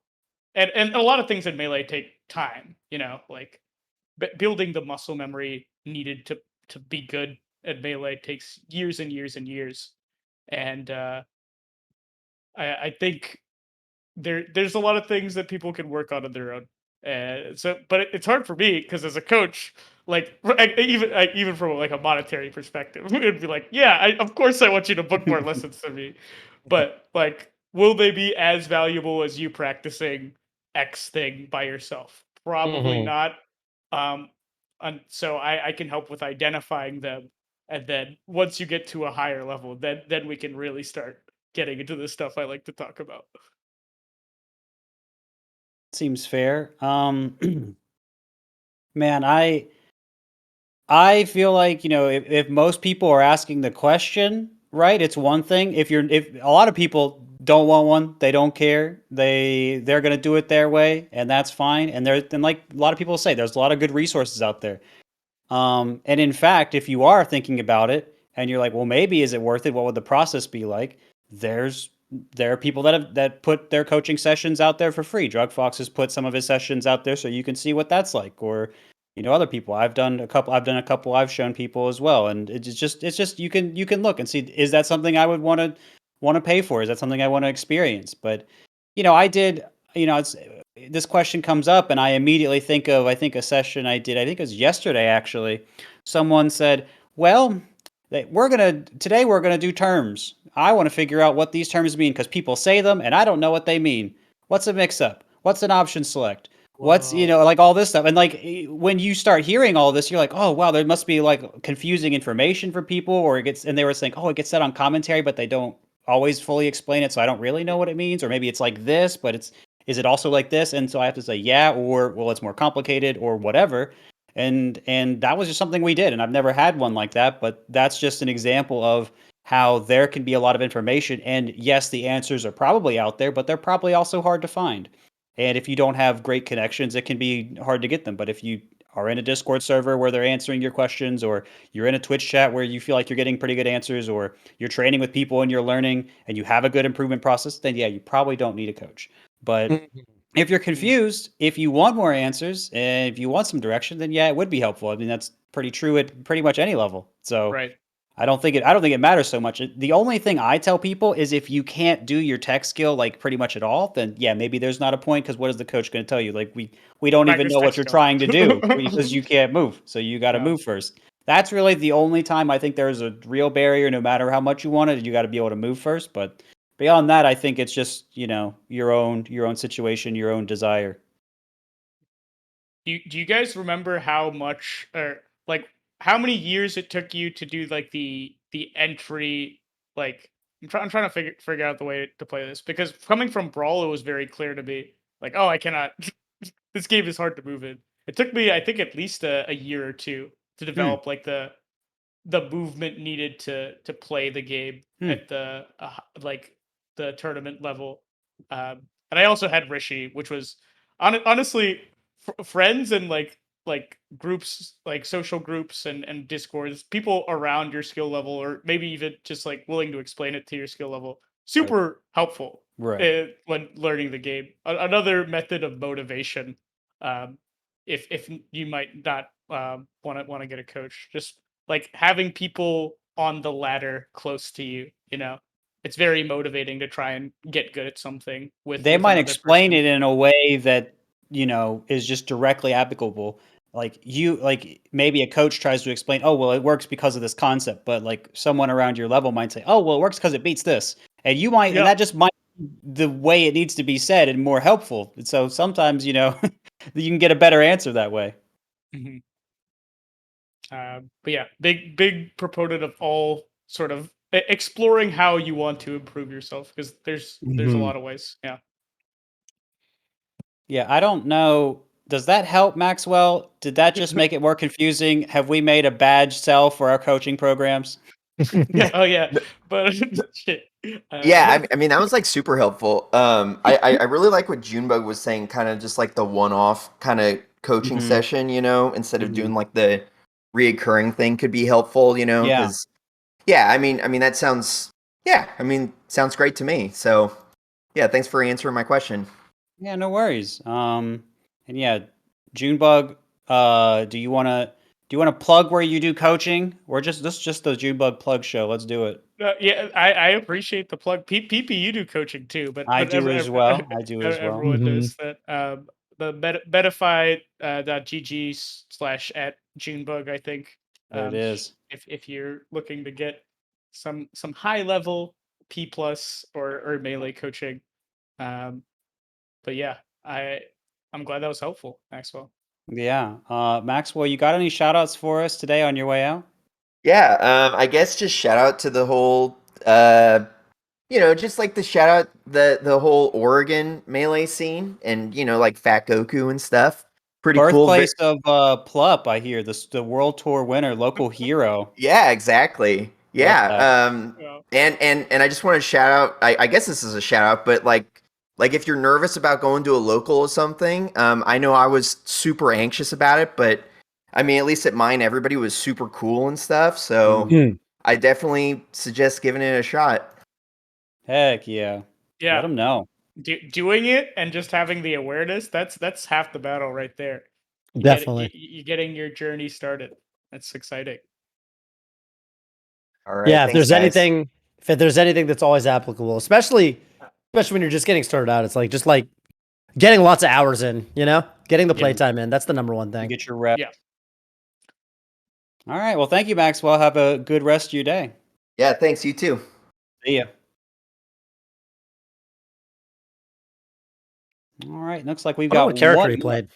And a lot of things in melee take time, like building the muscle memory needed to be good at melee takes years and years and years. And I think there's a lot of things that people can work on their own. But it's hard for me because as a coach, like even from like a monetary perspective, it'd be like, yeah, of course I want you to book more lessons to me, but like, will they be as valuable as you practicing X thing by yourself? Probably Mhm. not. And so I can help with identifying them, and then once you get to a higher level, then we can really start getting into the stuff I like to talk about. Seems fair. Man, I feel like, if most people are asking the question, right, it's one thing. If a lot of people don't want one, they don't care. They're gonna do it their way, and that's fine. And like a lot of people say, there's a lot of good resources out there. And in fact, if you are thinking about it and you're like, well, maybe is it worth it? What would the process be like? There's there are people that put their coaching sessions out there for free. Drug Fox has put some of his sessions out there so you can see what that's like. Or, other people. I've done a couple I've shown people as well. And it's just you can look and see, is that something I would want to pay for? Is that something I want to experience? But I did, it's this question comes up and I immediately think of, I think, a session I did, I think it was yesterday actually. Someone said, well, today we're gonna do terms. I want to figure out what these terms mean because people say them and I don't know what they mean. What's a mix up? What's an option select? What's, Whoa. like all this stuff. And like when you start hearing all this, you're like, oh wow, there must be like confusing information for people, and they were saying, oh, it gets said on commentary, but they don't always fully explain it, so I don't really know what it means. Or maybe it's like this, but is it also like this? And so I have to say, yeah, or well, it's more complicated, or whatever. And that was just something we did, and I've never had one like that, but that's just an example of how there can be a lot of information. And yes, the answers are probably out there, but they're probably also hard to find. And if you don't have great connections, it can be hard to get them. But if you are in a Discord server where they're answering your questions, or you're in a Twitch chat where you feel like you're getting pretty good answers, or you're training with people and you're learning and you have a good improvement process, then yeah, you probably don't need a coach. But if you're Mm. confused, if you want more answers, and if you want some direction, then yeah, it would be helpful. I mean, that's pretty true at pretty much any level. So Right. I don't think it matters so much. The only thing I tell people is if you can't do your tech skill like pretty much at all, then yeah, maybe there's not a point, because what is the coach going to tell you? Like we don't even Practice know tech what you're skill. trying to do because you can't move. So you got to Yeah. move first. That's really the only time I think there's a real barrier. No matter how much you want it, you got to be able to move first. But beyond that, I think it's just your own situation, your own desire. Do you guys remember how much, or like how many years it took you to do like the entry? Like I'm trying to figure out the way to play this, because coming from Brawl, it was very clear to me, like, oh, I cannot. This game is hard to move in. It took me, I think, at least a year or two to Hmm. develop like the movement needed to play the game Hmm. at like the tournament level. And I also had Rishi, which was honestly, friends and like groups, like social groups and discords, people around your skill level, or maybe even just like willing to explain it to your skill level, Right. super helpful Right. when learning the game. Another method of motivation, um, if you might not want to get a coach, just like having people on the ladder close to you, it's very motivating to try and get good at something They with might another explain person. it in a way that, is just directly applicable. Like maybe a coach tries to explain, oh, well, it works because of this concept, but like someone around your level might say, oh, well, it works because it beats this. And Yep. that just might be the way it needs to be said and more helpful. And so sometimes, you can get a better answer that way. Mhm. But yeah, big proponent of all sort of exploring how you want to improve yourself, because there's a Mhm. lot of ways. Yeah. Yeah, I don't know. Does that help, Maxwell? Did that just make it more confusing? Have we made a badge sell for our coaching programs? Oh yeah, but shit. Yeah, I mean that was like super helpful. I really like what Junebug was saying, kind of just like the one-off kind of coaching Mhm. session, instead of Mhm. doing like the reoccurring thing could be helpful, Yeah. because yeah, I mean that sounds sounds great to me. So yeah, thanks for answering my question. Yeah, no worries. And yeah, Junebug, do you wanna plug where you do coaching? Or just the Junebug plug show. Let's do it. Yeah, I appreciate the plug. PP, you do coaching too, I do as well. I do as well. everyone Mhm. knows that. The betify.gg/@ Junebug, I think. There it is. If you're looking to get some high level P plus or melee coaching, um, but yeah, I'm glad that was helpful, Maxwell. Yeah. Maxwell, you got any shout outs for us today on your way out? Yeah, I guess just shout out to the whole just like the shout out the whole Oregon melee scene and like Fat Goku and stuff. Pretty cool. Birthplace of Plup, I hear. The World Tour winner, local hero. Yeah, exactly. Love Yeah. that. Yeah. And I just want to shout out. I guess this is a shout out, but like if you're nervous about going to a local or something, I know I was super anxious about it, but I mean, at least at mine, everybody was super cool and stuff. So Mhm. I definitely suggest giving it a shot. Heck yeah. Let Yeah. them know. Doing it and just having the awareness, that's half the battle right there. Definitely. You getting your journey started. That's exciting. All right. Yeah, if Thanks, there's guys. anything that's always applicable, especially when you're just getting started out, it's like just like getting lots of hours in, getting the Yeah. playtime in. That's the number one You thing. get your rep. Yeah. All right. Well, thank you, Maxwell. Have a good rest of your day. Yeah. Thanks. You too. See ya. All right. Looks like we've I don't know got what character one he more. played.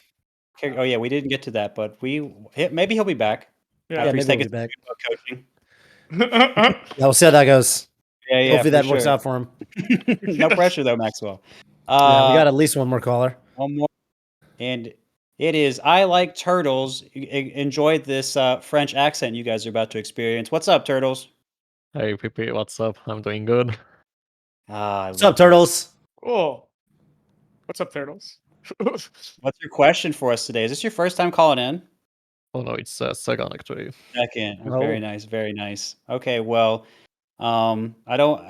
Oh yeah, we didn't get to that, but maybe he'll be back Yeah. Yeah, after he's maybe he'll taken be back. some coaching. Yeah, we'll see how that goes. Yeah, Hopefully for that works sure. out for him. No pressure though, Maxwell. Yeah, we got at least one more caller. One more, and it is I like turtles. Enjoyed this French accent you guys are about to experience. What's up, turtles? Hey PP, what's up? I'm doing good. I What's love up, turtles? Cool. What's up, turtles? this. What's your question for us today? Is this your first time calling in? Oh no, it's second actually. Second. Oh. Very nice. Very nice. Okay. Well, I don't.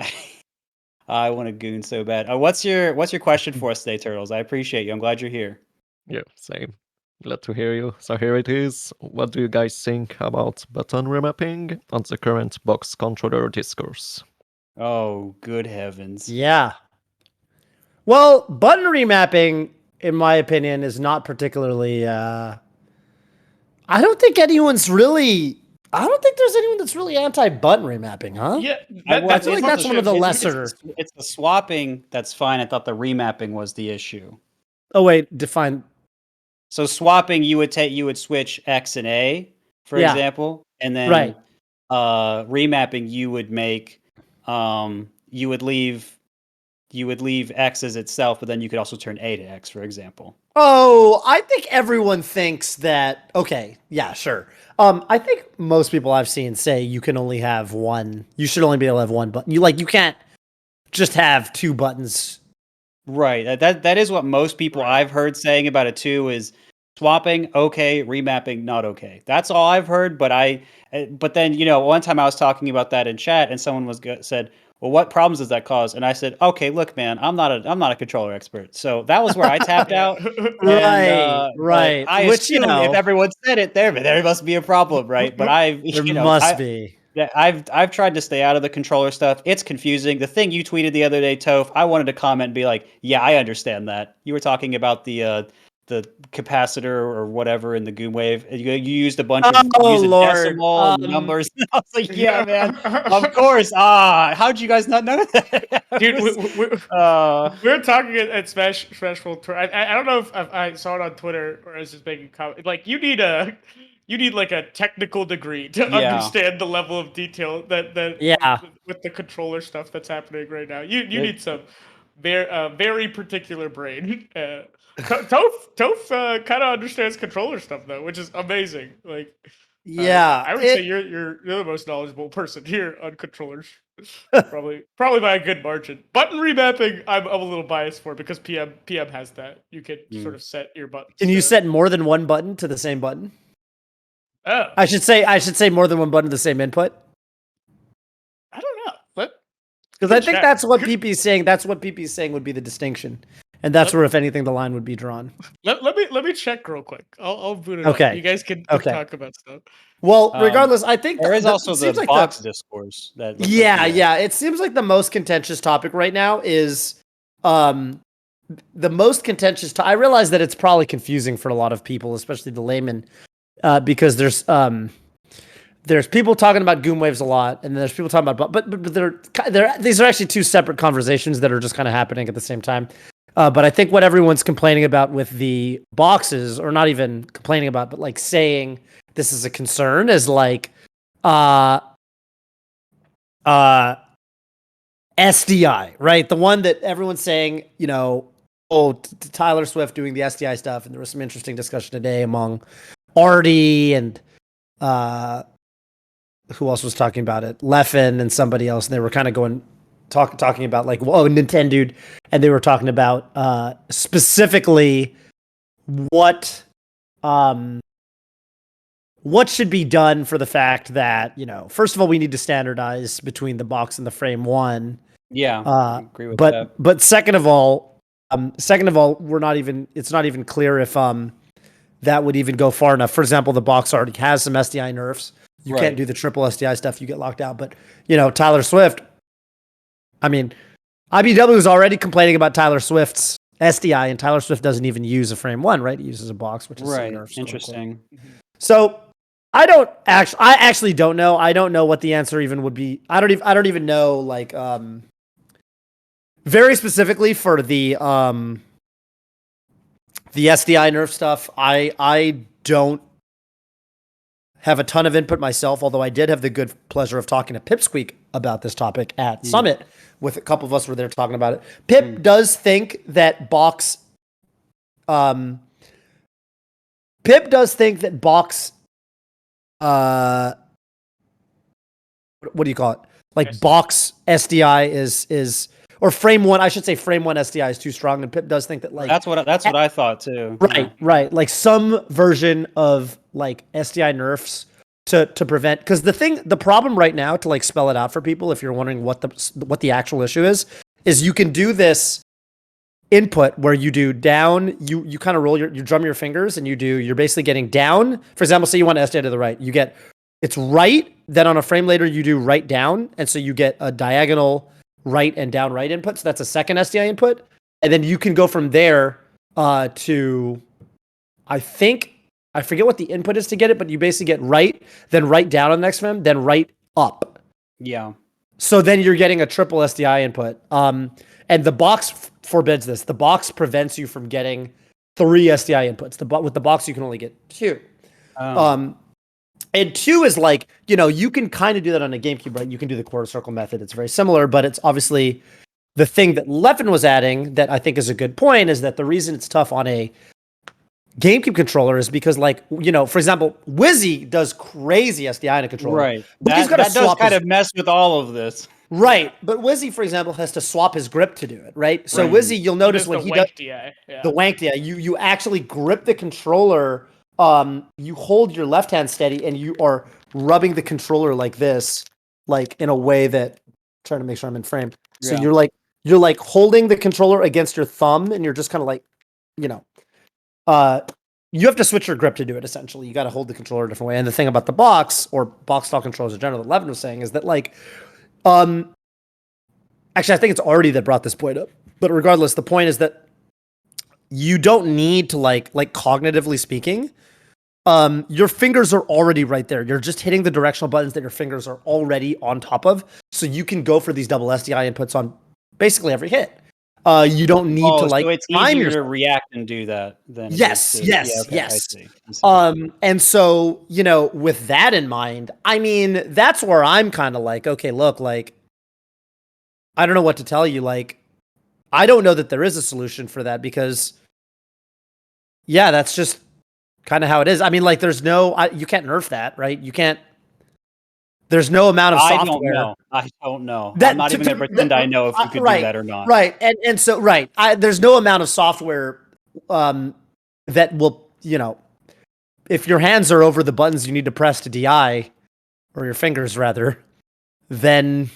I want to goon so bad. What's your question for us today, turtles? I appreciate you. I'm glad you're here. Yeah, same. Glad to hear you. So here it is. What do you guys think about button remapping on the current box controller discourse? Oh, good heavens. Yeah. Well, button remapping, in my opinion, is not particularly. I don't think there's anyone that's really anti-button remapping, huh? Yeah, Well, I feel like that's one of the lesser. It's the swapping that's fine. I thought the remapping was the issue. Oh wait, define. So swapping, you would switch X and A, for Yeah. example, and then Right. Remapping, you would make you would leave X as itself, but then you could also turn A to X, for example. Oh, I think everyone thinks that. Okay, yeah, sure. I think most people I've seen say you can only have one. You should only be able to have one button. You can't just have two buttons. Right. That is what most people I've heard saying about it too is swapping okay, remapping not okay. That's all I've heard. But then one time I was talking about that in chat, and someone said, "Well, what problems does that cause?" And I said, "Okay, look, man, I'm not a controller expert." So that was where I tapped out. Right, But right. I Which assumed if everyone said it, there must be a problem, right? But there must be. yeah, I've tried to stay out of the controller stuff. It's confusing. The thing you tweeted the other day, Toph, I wanted to comment and be like, "Yeah, I understand that." You were talking about the capacitor or whatever in the Goon Wave. You used a bunch of Oh, Lord. decimal numbers. I was like, "Yeah, man, of course." How'd you guys not know that, Dude, we're talking at Smash World Tour. I don't know if I saw it on Twitter or I was just making a comment. Like you need like a technical degree to Yeah. understand the level of detail that Yeah. with the controller stuff that's happening right now. You need some very particular brain. Toph kind of understands controller stuff though, which is amazing. Like Yeah, I would say you're the most knowledgeable person here on controllers. probably by a good margin. Button remapping, I'm a little biased for because PM has that. You can sort of set your buttons. Can you set more than one button to the same button? Oh, I should say more than one button to the same input. I don't know. Because I think that's what PP is saying. That's what PP is saying would be the distinction, and that's where, if anything, the line would be drawn. Let me check real quick. I'll boot it Okay. up. You guys can talk about stuff. Well, regardless, I think there is also the like box discourse. That yeah. It seems like the most contentious topic right now is the most contentious. I realize that it's probably confusing for a lot of people, especially the layman, because there's people talking about Goom Waves a lot, and there's people talking about, but these are actually two separate conversations that are just kind of happening at the same time. But I think what everyone's complaining about with the boxes, or not even complaining about, but like saying this is a concern, is like SDI, right? The one that everyone's saying, Tyler Swift doing the SDI stuff, and there was some interesting discussion today among Artie and who else was talking about it? Leffen and somebody else, and they were kind of talking about like, whoa, Nintendo, and they were talking about specifically what should be done for the fact that, first of all, we need to standardize between the box and the frame one. Yeah, I agree with that. But second of all, it's not even clear if that would even go far enough. For example, the box already has some SDI nerfs. You can't do the triple SDI stuff. You get locked out. But, Tyler Swift, I mean, IBW is already complaining about Tyler Swift's SDI, and Tyler Swift doesn't even use a frame one, right? He uses a box, which is nerfs. Interesting. So I actually don't know. I don't know what the answer even would be. I don't even know, like, very specifically for the SDI nerf stuff. I don't have a ton of input myself, although I did have the good pleasure of talking to Pipsqueak about this topic at Summit. With a couple of us were there talking about it. Pip does think that box. Pip does think that box. What do you call it? Like box SDI is or frame one. I should say frame one SDI is too strong, and Pip does think that, like, that's what I thought too. Right. Like some version of like SDI nerfs to prevent, because the problem right now, to like spell it out for people, if you're wondering what the actual issue is you can do this input where you do down, you kind of roll you drum your fingers, and you're basically getting down. For example, say you want SDI to the right, you get it's right, then on a frame later you do right down, and so you get a diagonal right and down right input. So that's a second SDI input, and then you can go from there to, I forget what the input is to get it, but you basically get right, then right down on the next frame, then right up. Yeah. So then you're getting a triple SDI input. And the box forbids this. The box prevents you from getting 3 SDI inputs. With the box, you can only get 2. And 2 is like, you can kind of do that on a GameCube, right? You can do the quarter circle method. It's very similar, but it's obviously the thing that Leffen was adding that I think is a good point, is that the reason it's tough on a GameCube controller is because, like, for example, Wizzy does crazy SDI in a controller. Right. But that does kind of mess with all of this. Right. But Wizzy, for example, has to swap his grip to do it, right? So Wizzy, you'll notice when he does the wank DI, you actually grip the controller, you hold your left hand steady, and you are rubbing the controller like this, like in a way that, trying to make sure I'm in frame. So you're like holding the controller against your thumb, and you're just kind of like, you have to switch your grip to do it, essentially. You got to hold the controller a different way. And the thing about the box, or box style controllers in general, that Levin was saying, is that, like, actually, I think it's Artie that brought this point up. But regardless, the point is that you don't need to, like cognitively speaking, your fingers are already right there. You're just hitting the directional buttons that your fingers are already on top of. So you can go for these double SDI inputs on basically every hit. You don't need to, like, so it's easier to react and do that than yes. I see. And so, with that in mind, I mean, that's where I'm kind of like, okay, look, like, I don't know what to tell you. Like, I don't know that there is a solution for that, because that's just kind of how it is. I mean, like, there's no, you can't nerf that, right? You can't. There's no amount of I software. don't know. I don't know. That- I'm not to- even going to- to pretend I know if you could do right, that or not. Right, and so there's no amount of software that will, if your hands are over the buttons you need to press to DI, or your fingers rather, then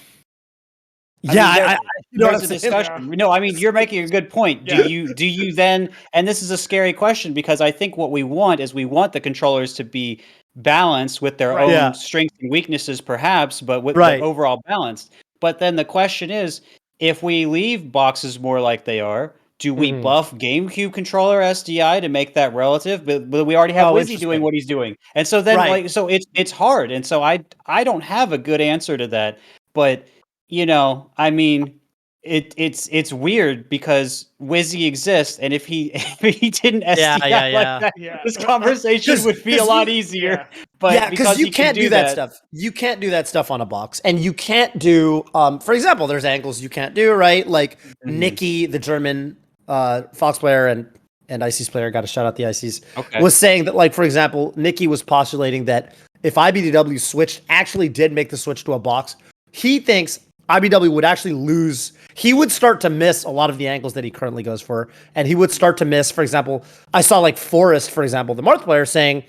There's a discussion. No, I mean, you're making a good point. Do you then, and this is a scary question, because I think what we want is we want the controllers to be balanced with their own strengths and weaknesses, perhaps, but with the overall balanced. But then the question is, if we leave boxes more like they are, do we buff GameCube controller SDI to make that relative? But we already have Wizzy doing what he's doing, and so then so it's hard, and so I don't have a good answer to that. But I mean, it's weird because Wizzy exists, and if he didn't SDI like that, this conversation would be a lot easier. But because you can't do that stuff. You can't do that stuff on a box, and you can't do. For example, there's angles you can't do, right? Like Nikki, the German Fox player and IC's player, got to shout out the ICs, was saying that, like, for example, Nikki was postulating that if IBDW switched, actually did make the switch to a box, he thinks IBW would actually lose. He would start to miss a lot of the angles that he currently goes for. And he would start to miss, for example, I saw like Forrest, for example, the Marth player, saying,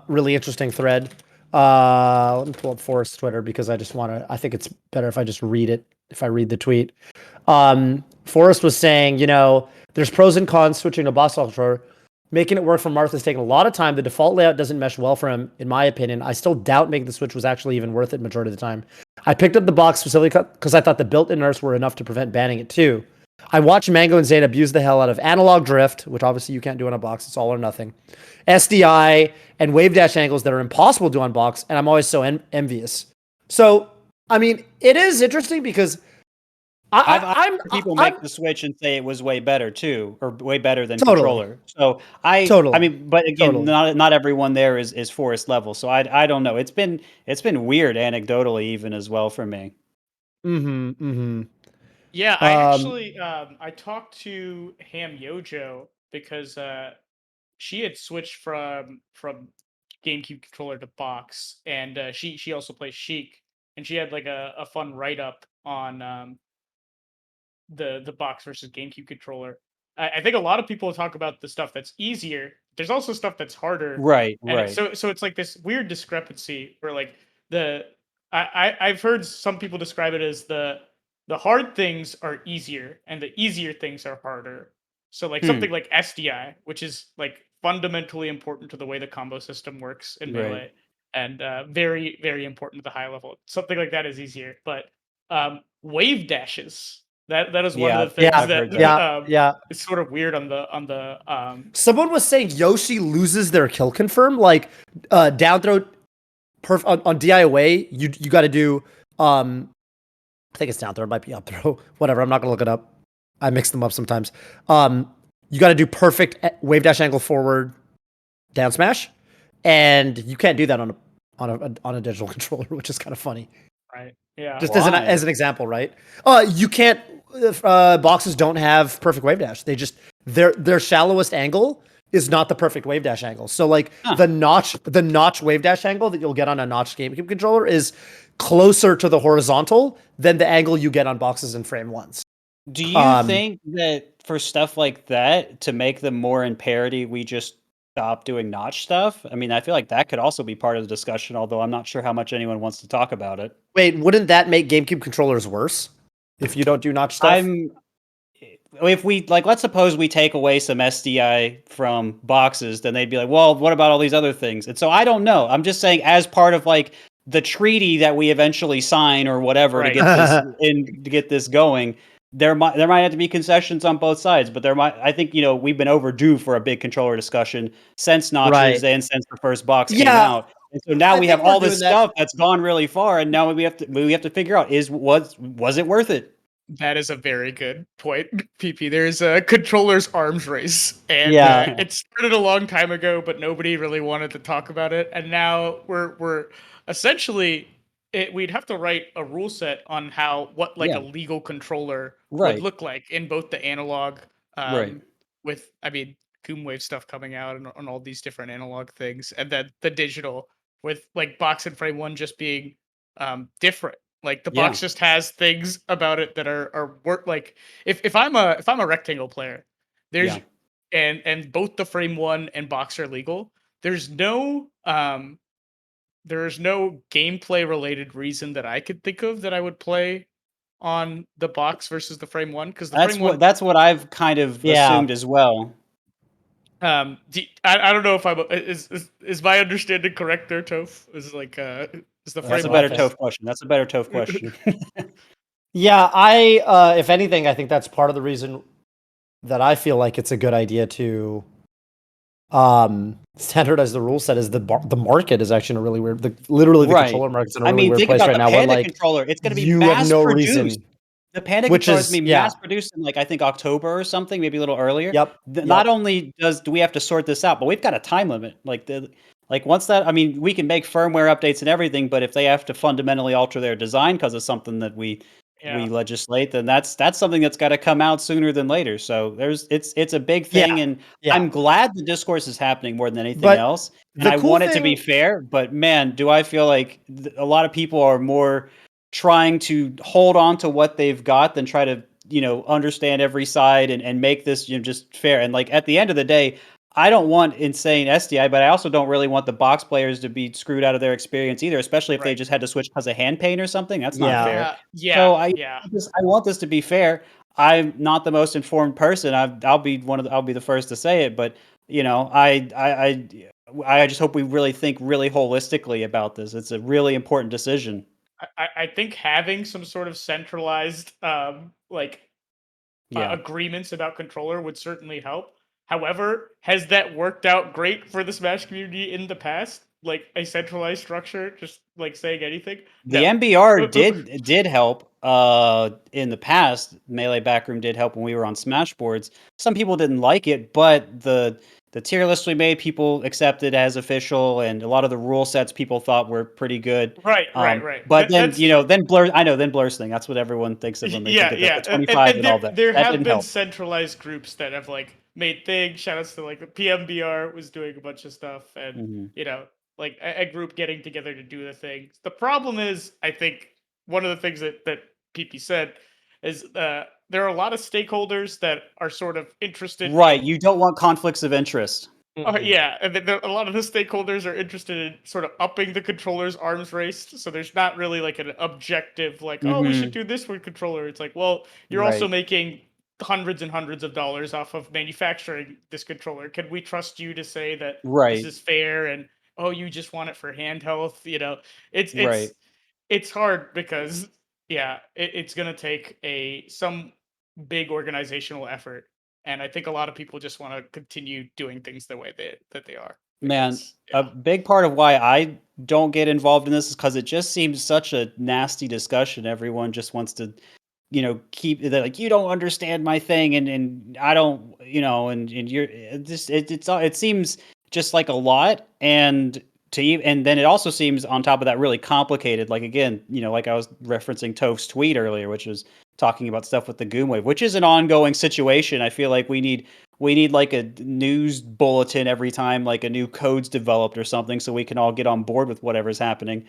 really interesting thread. Let me pull up Forrest's Twitter because I think it's better if I just read it, if I read the tweet. Forrest was saying, there's pros and cons switching to box controller. Making it work for Marth has taken a lot of time. The default layout doesn't mesh well for him, in my opinion. I still doubt making the switch was actually even worth it majority of the time. I picked up the box specifically because I thought the built-in nerfs were enough to prevent banning it too. I watched Mango and Zane abuse the hell out of analog drift, which obviously you can't do on a box. It's all or nothing. SDI and wave dash angles that are impossible to do on box, and I'm always so envious. So, I mean, it is interesting because I've heard people make the switch and say it was way better too, or way better than controller. So I mean, but again, not everyone there is Forest level. So I don't know. It's been weird anecdotally even as well for me. Yeah, I actually I talked to Ham Yojo because she had switched from GameCube controller to box, and she also plays Sheik, and she had like a fun write up on the box versus GameCube controller. I think a lot of people talk about the stuff that's easier. There's also stuff that's harder. Right. So it's like this weird discrepancy where like I've heard some people describe it as the hard things are easier and the easier things are harder. So like something like SDI, which is like fundamentally important to the way the combo system works in Melee, and very, very important to the high level. Something like that is easier, but wave dashes. That is one of the things that it's sort of weird on the Someone was saying Yoshi loses their kill confirm, like down throw on DIOA, you got to do I think it's down throw, it might be up throw, whatever, I'm not gonna look it up. I mix them up sometimes. You got to do perfect wave dash angle forward down smash, and you can't do that on a digital controller, which is kind of funny. Right. Yeah. Just as an example, right? You can't. Boxes don't have perfect wave dash. They just their shallowest angle is not the perfect wave dash angle. So like the notch wave dash angle that you'll get on a notch GameCube controller is closer to the horizontal than the angle you get on boxes in frame ones. Do you think that for stuff like that, to make them more in parity, we just stop doing notch stuff? I mean, I feel like that could also be part of the discussion, although I'm not sure how much anyone wants to talk about it. Wait, wouldn't that make GameCube controllers worse if you don't do notch stuff? If we let's suppose we take away some SDI from boxes, then they'd be like, well, what about all these other things? And so I don't know. I'm just saying, as part of like the treaty that we eventually sign or whatever to get this to get this going, there might have to be concessions on both sides, but I think we've been overdue for a big controller discussion since notches and since the first box came out. And so now we have all this stuff that's gone really far, and now we have to figure out was it worth it? That is a very good point, PP. There's a controller's arms race, and it started a long time ago, but nobody really wanted to talk about it. And now we're essentially we'd have to write a rule set on what a legal controller would look like in both the analog with, I mean, Wave stuff coming out and all these different analog things, and then the digital with like box and frame one just being different. Like the box just has things about it that are work. Like if I'm a rectangle player, there's and both the frame one and box are legal. There's no gameplay related reason that I could think of that I would play on the box versus the frame one, because that's what I've kind of assumed as well. I don't know if I'm is my understanding correct there, Toph? Is like is the frame That's a better Toph question. That's a better Toph question. Yeah, if anything, I think that's part of the reason that I feel like it's a good idea to standardize the rule set. Is the market is actually in a really weird, literally the controller market's in a really weird place right now. Think about the Panda controller. It's going to be mass produced. The Panda controller is going to be mass produced in, like, I think October or something, maybe a little earlier. Not only do we have to sort this out, but we've got a time limit. Like once that, I mean, we can make firmware updates and everything, but if they have to fundamentally alter their design because of something that we legislate, then that's something that's got to come out sooner than later. So it's a big thing, and I'm glad the discourse is happening more than anything else. And I want it to be fair, but man, do I feel like a lot of people are more trying to hold on to what they've got than try to, understand every side and make this just fair. And like at the end of the day, I don't want insane SDI, but I also don't really want the box players to be screwed out of their experience either, especially if they just had to switch because of hand pain or something. That's not fair. So I want this to be fair. I'm not the most informed person. I'll be the first to say it, but I just hope we really think really holistically about this. It's a really important decision. I think having some sort of centralized agreements about controller would certainly help. However, has that worked out great for the Smash community in the past? Like a centralized structure, just like saying anything? The MBR did help in the past. Melee Backroom did help when we were on Smash boards. Some people didn't like it, but the tier list we made, people accepted as official, and a lot of the rule sets people thought were pretty good. Right. But then Blur. I know then Blur's thing. That's what everyone thinks of when they think of the 25 and all that. There have been centralized groups that have made things. Shoutouts to the PMBR was doing a bunch of stuff, and a group getting together to do the things. The problem is, I think one of the things that PP said is there are a lot of stakeholders that are sort of interested. Right, you don't want conflicts of interest. And a lot of the stakeholders are interested in sort of upping the controller's arms race. So there's not really an objective oh, we should do this with controller. It's well, you're also making hundreds and hundreds of dollars off of manufacturing this controller. Can we trust you to say that this is fair? And you just want it for hand health? It's hard because it's gonna take some big organizational effort, and I think a lot of people just want to continue doing things the way that they are. A big part of why I don't get involved in this is because it just seems such a nasty discussion. Everyone just wants to keep you don't understand my thing, and I don't, and you're just it seems just like a lot, and then it also seems on top of that really complicated. Like again, like I was referencing Toph's tweet earlier, which was talking about stuff with the Wave, which is an ongoing situation. I feel like we need like a news bulletin every time like a new code's developed or something, so we can all get on board with whatever's happening.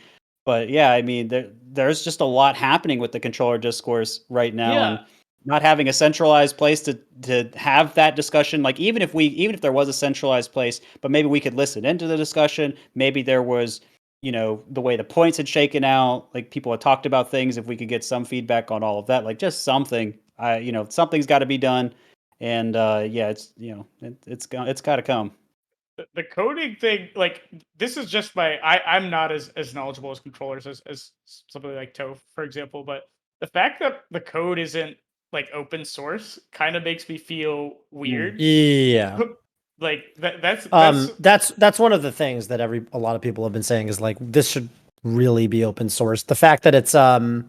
But yeah, I mean, there's just a lot happening with the controller discourse right now, and not having a centralized place to have that discussion. Like even if there was a centralized place, but maybe we could listen into the discussion. Maybe there was, the way the points had shaken out, like people had talked about things. If we could get some feedback on all of that, like just something, something's got to be done. And it's got to come. The coding thing, this is just I'm not as knowledgeable as controllers as somebody like Toph, for example, but the fact that the code isn't open source kind of makes me feel weird. Yeah. That's one of the things that a lot of people have been saying is this should really be open source. The fact that it's the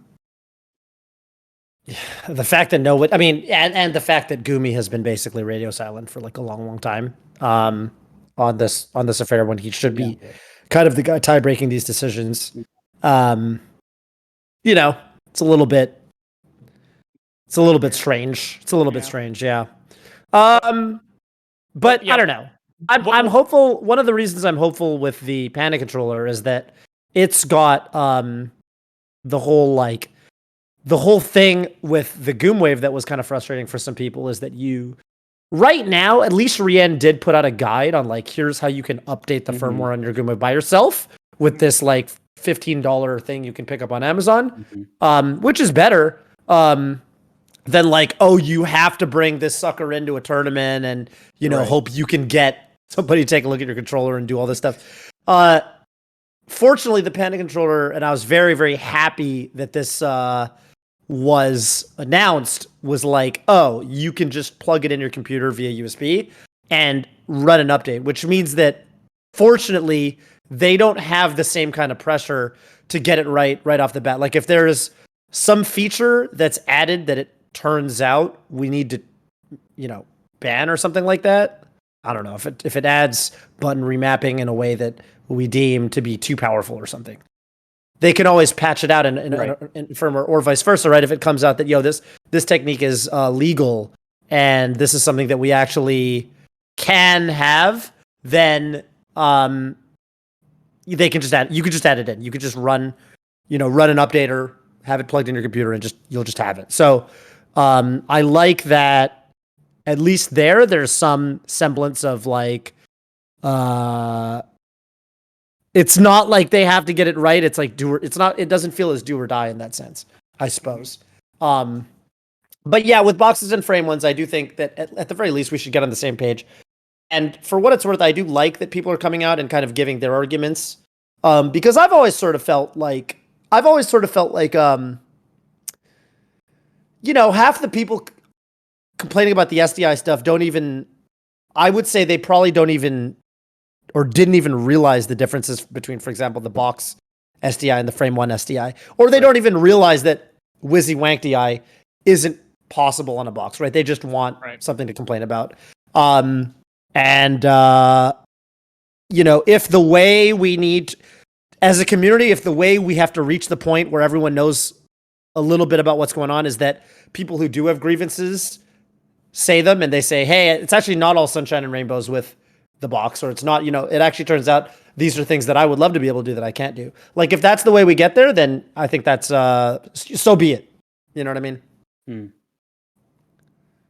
fact that and the fact that Gumi has been basically radio silent for a long time on this affair, when he should be kind of the guy tie breaking these decisions. It's a little bit strange. It's a little bit strange, yeah. But Yeah. I don't know. I'm What- hopeful. One of the reasons I'm hopeful with the Panda controller is that it's got the whole thing with the Goom Wave that was kind of frustrating for some people is that you right now, at least Rien did put out a guide on like here's how you can update the firmware on your Goom Wave by yourself with this like $15 thing you can pick up on Amazon, which is better. Than like, oh, you have to bring this sucker into a tournament and, you know, hope you can get somebody to take a look at your controller and do all this stuff. Fortunately, the Panda controller, and I was very, very happy that this was announced, was like, oh, you can just plug it in your computer via USB and run an update, which means that fortunately, they don't have the same kind of pressure to get it right off the bat. Like if there's some feature that's added that it turns out we need to, you know, ban or something like that. I don't know if it adds button remapping in a way that we deem to be too powerful or something. They can always patch it out in firmware or vice versa, right? If it comes out that this technique is legal and this is something that we actually can have, then they can just add. You could just add it in. You could just run an updater, have it plugged in your computer, and you'll just have it. So. I like that at least there's some semblance of like, it's not like they have to get it right. It's like it doesn't feel as do or die in that sense, I suppose. But yeah, with boxes and frame ones, I do think that at the very least we should get on the same page. And for what it's worth, I do like that people are coming out and kind of giving their arguments. Because I've always sort of felt like, you know, half the people complaining about the SDI stuff I would say they probably don't even, or didn't even realize the differences between, for example, the box SDI and the Frame 1 SDI. Or they don't even realize that Wizzy Wank DI isn't possible on a box, right? They just want something to complain about. You know, if the way we need, as a community, if the way we have to reach the point where everyone knows a little bit about what's going on is that people who do have grievances say them and they say, hey, it's actually not all sunshine and rainbows with the box, or it's not, you know, it actually turns out these are things that I would love to be able to do that I can't do. Like if that's the way we get there, then I think that's, so be it. You know what I mean?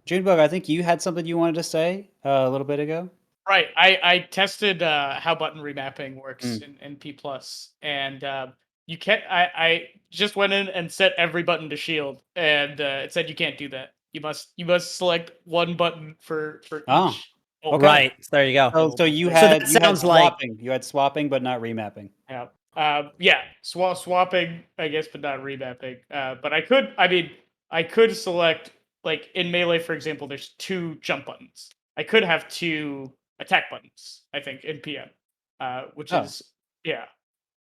Junebug, I think you had something you wanted to say a little bit ago. Right. I tested how button remapping works in P+, and you can't. I just went in and set every button to shield, and it said you can't do that. You must select one button for each. Okay. Right. So there you go. So you that had sounds like swapping. You had swapping, but not remapping. Yeah. Swapping, I guess, but not remapping. But I could select, like in Melee, for example, there's 2 jump buttons. I could have 2 attack buttons, I think, in PM, which is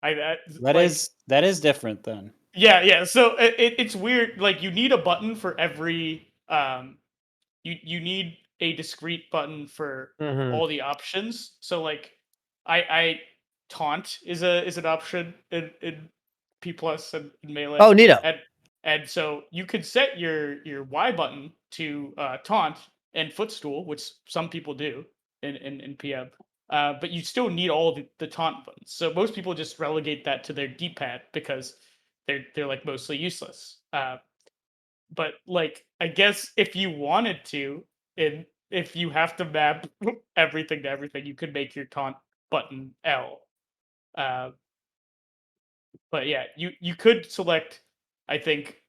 that is different then. Yeah. So it's weird. Like you need a button for every you need a discrete button for all the options. So like I taunt is an option in P plus and in Melee. Oh, neato. And so you could set your Y button to taunt and footstool, which some people do in PM. But you still need all the taunt buttons. So most people just relegate that to their D-pad because they're like mostly useless. But like I guess if you wanted to, and if you have to map everything to everything, you could make your taunt button L. But yeah, you could select, I think,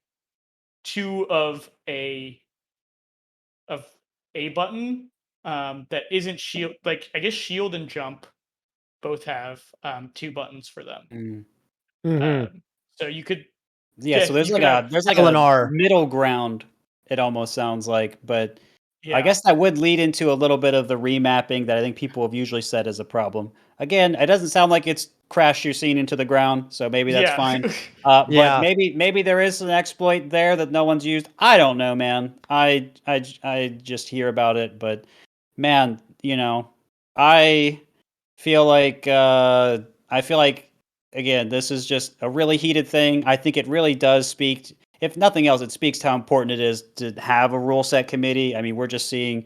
2 of a button that isn't shield. Like I guess shield and jump both have 2 buttons for them. So you could so there's like L and a R. middle ground. It almost sounds like, but yeah. I guess that would lead into a little bit of the remapping that I think people have usually said is a problem. Again, it doesn't sound like it's crashed your scene into the ground, so maybe that's fine. But maybe there is an exploit there that no one's used. I don't know, man. I just hear about it, but man, you know, I feel like again, this is just a really heated thing. I think it really does speak, if nothing else, it speaks to how important it is to have a rule set committee. I mean, we're just seeing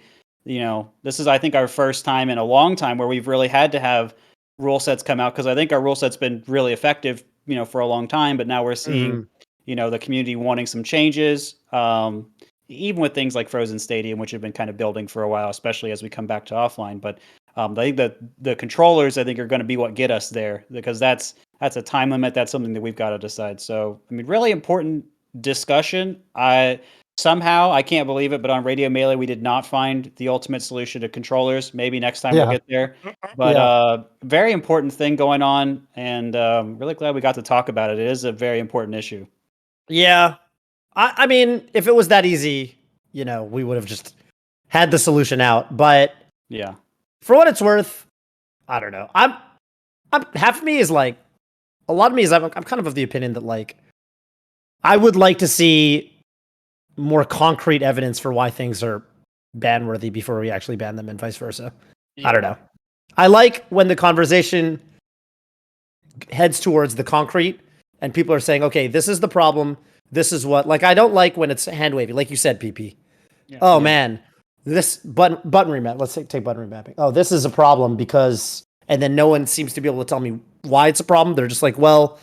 this is, I think, our first time in a long time where we've really had to have rule sets come out, because I think our rule set's been really effective, for a long time, but now we're seeing, the community wanting some changes, even with things like Frozen Stadium, which have been kind of building for a while, especially as we come back to offline. But I think that the controllers, I think, are going to be what get us there, because that's a time limit. That's something that we've got to decide. So, I mean, really important discussion. I can't believe it, but on Radio Melee, we did not find the ultimate solution to controllers. Maybe next time we'll get there. But very important thing going on, and really glad we got to talk about it. It is a very important issue. Yeah. I mean, if it was that easy, we would have just had the solution out. But yeah, for what it's worth, I don't know. I'm half of me is like, a lot of me is I'm kind of the opinion that like, I would like to see more concrete evidence for why things are ban worthy before we actually ban them, and vice versa. Yeah. I don't know. I like when the conversation heads towards the concrete and people are saying, okay, this is the problem. This is what, like, I don't like when it's hand wavy, like you said, PP. Yeah. Man, this button remap. Let's take button remapping. Oh, this is a problem because, and then no one seems to be able to tell me why it's a problem. They're just like, well,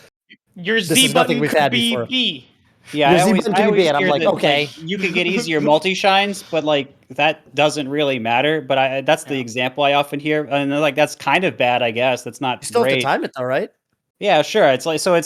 your Z button could be B. Yeah, I always and I'm like, okay, you can get easier multi-shines, but like that doesn't really matter. But that's the example I often hear, and they're like, that's kind of bad, I guess. That's not you still great. Have to time it though, right? Yeah, sure. It's like, so it'd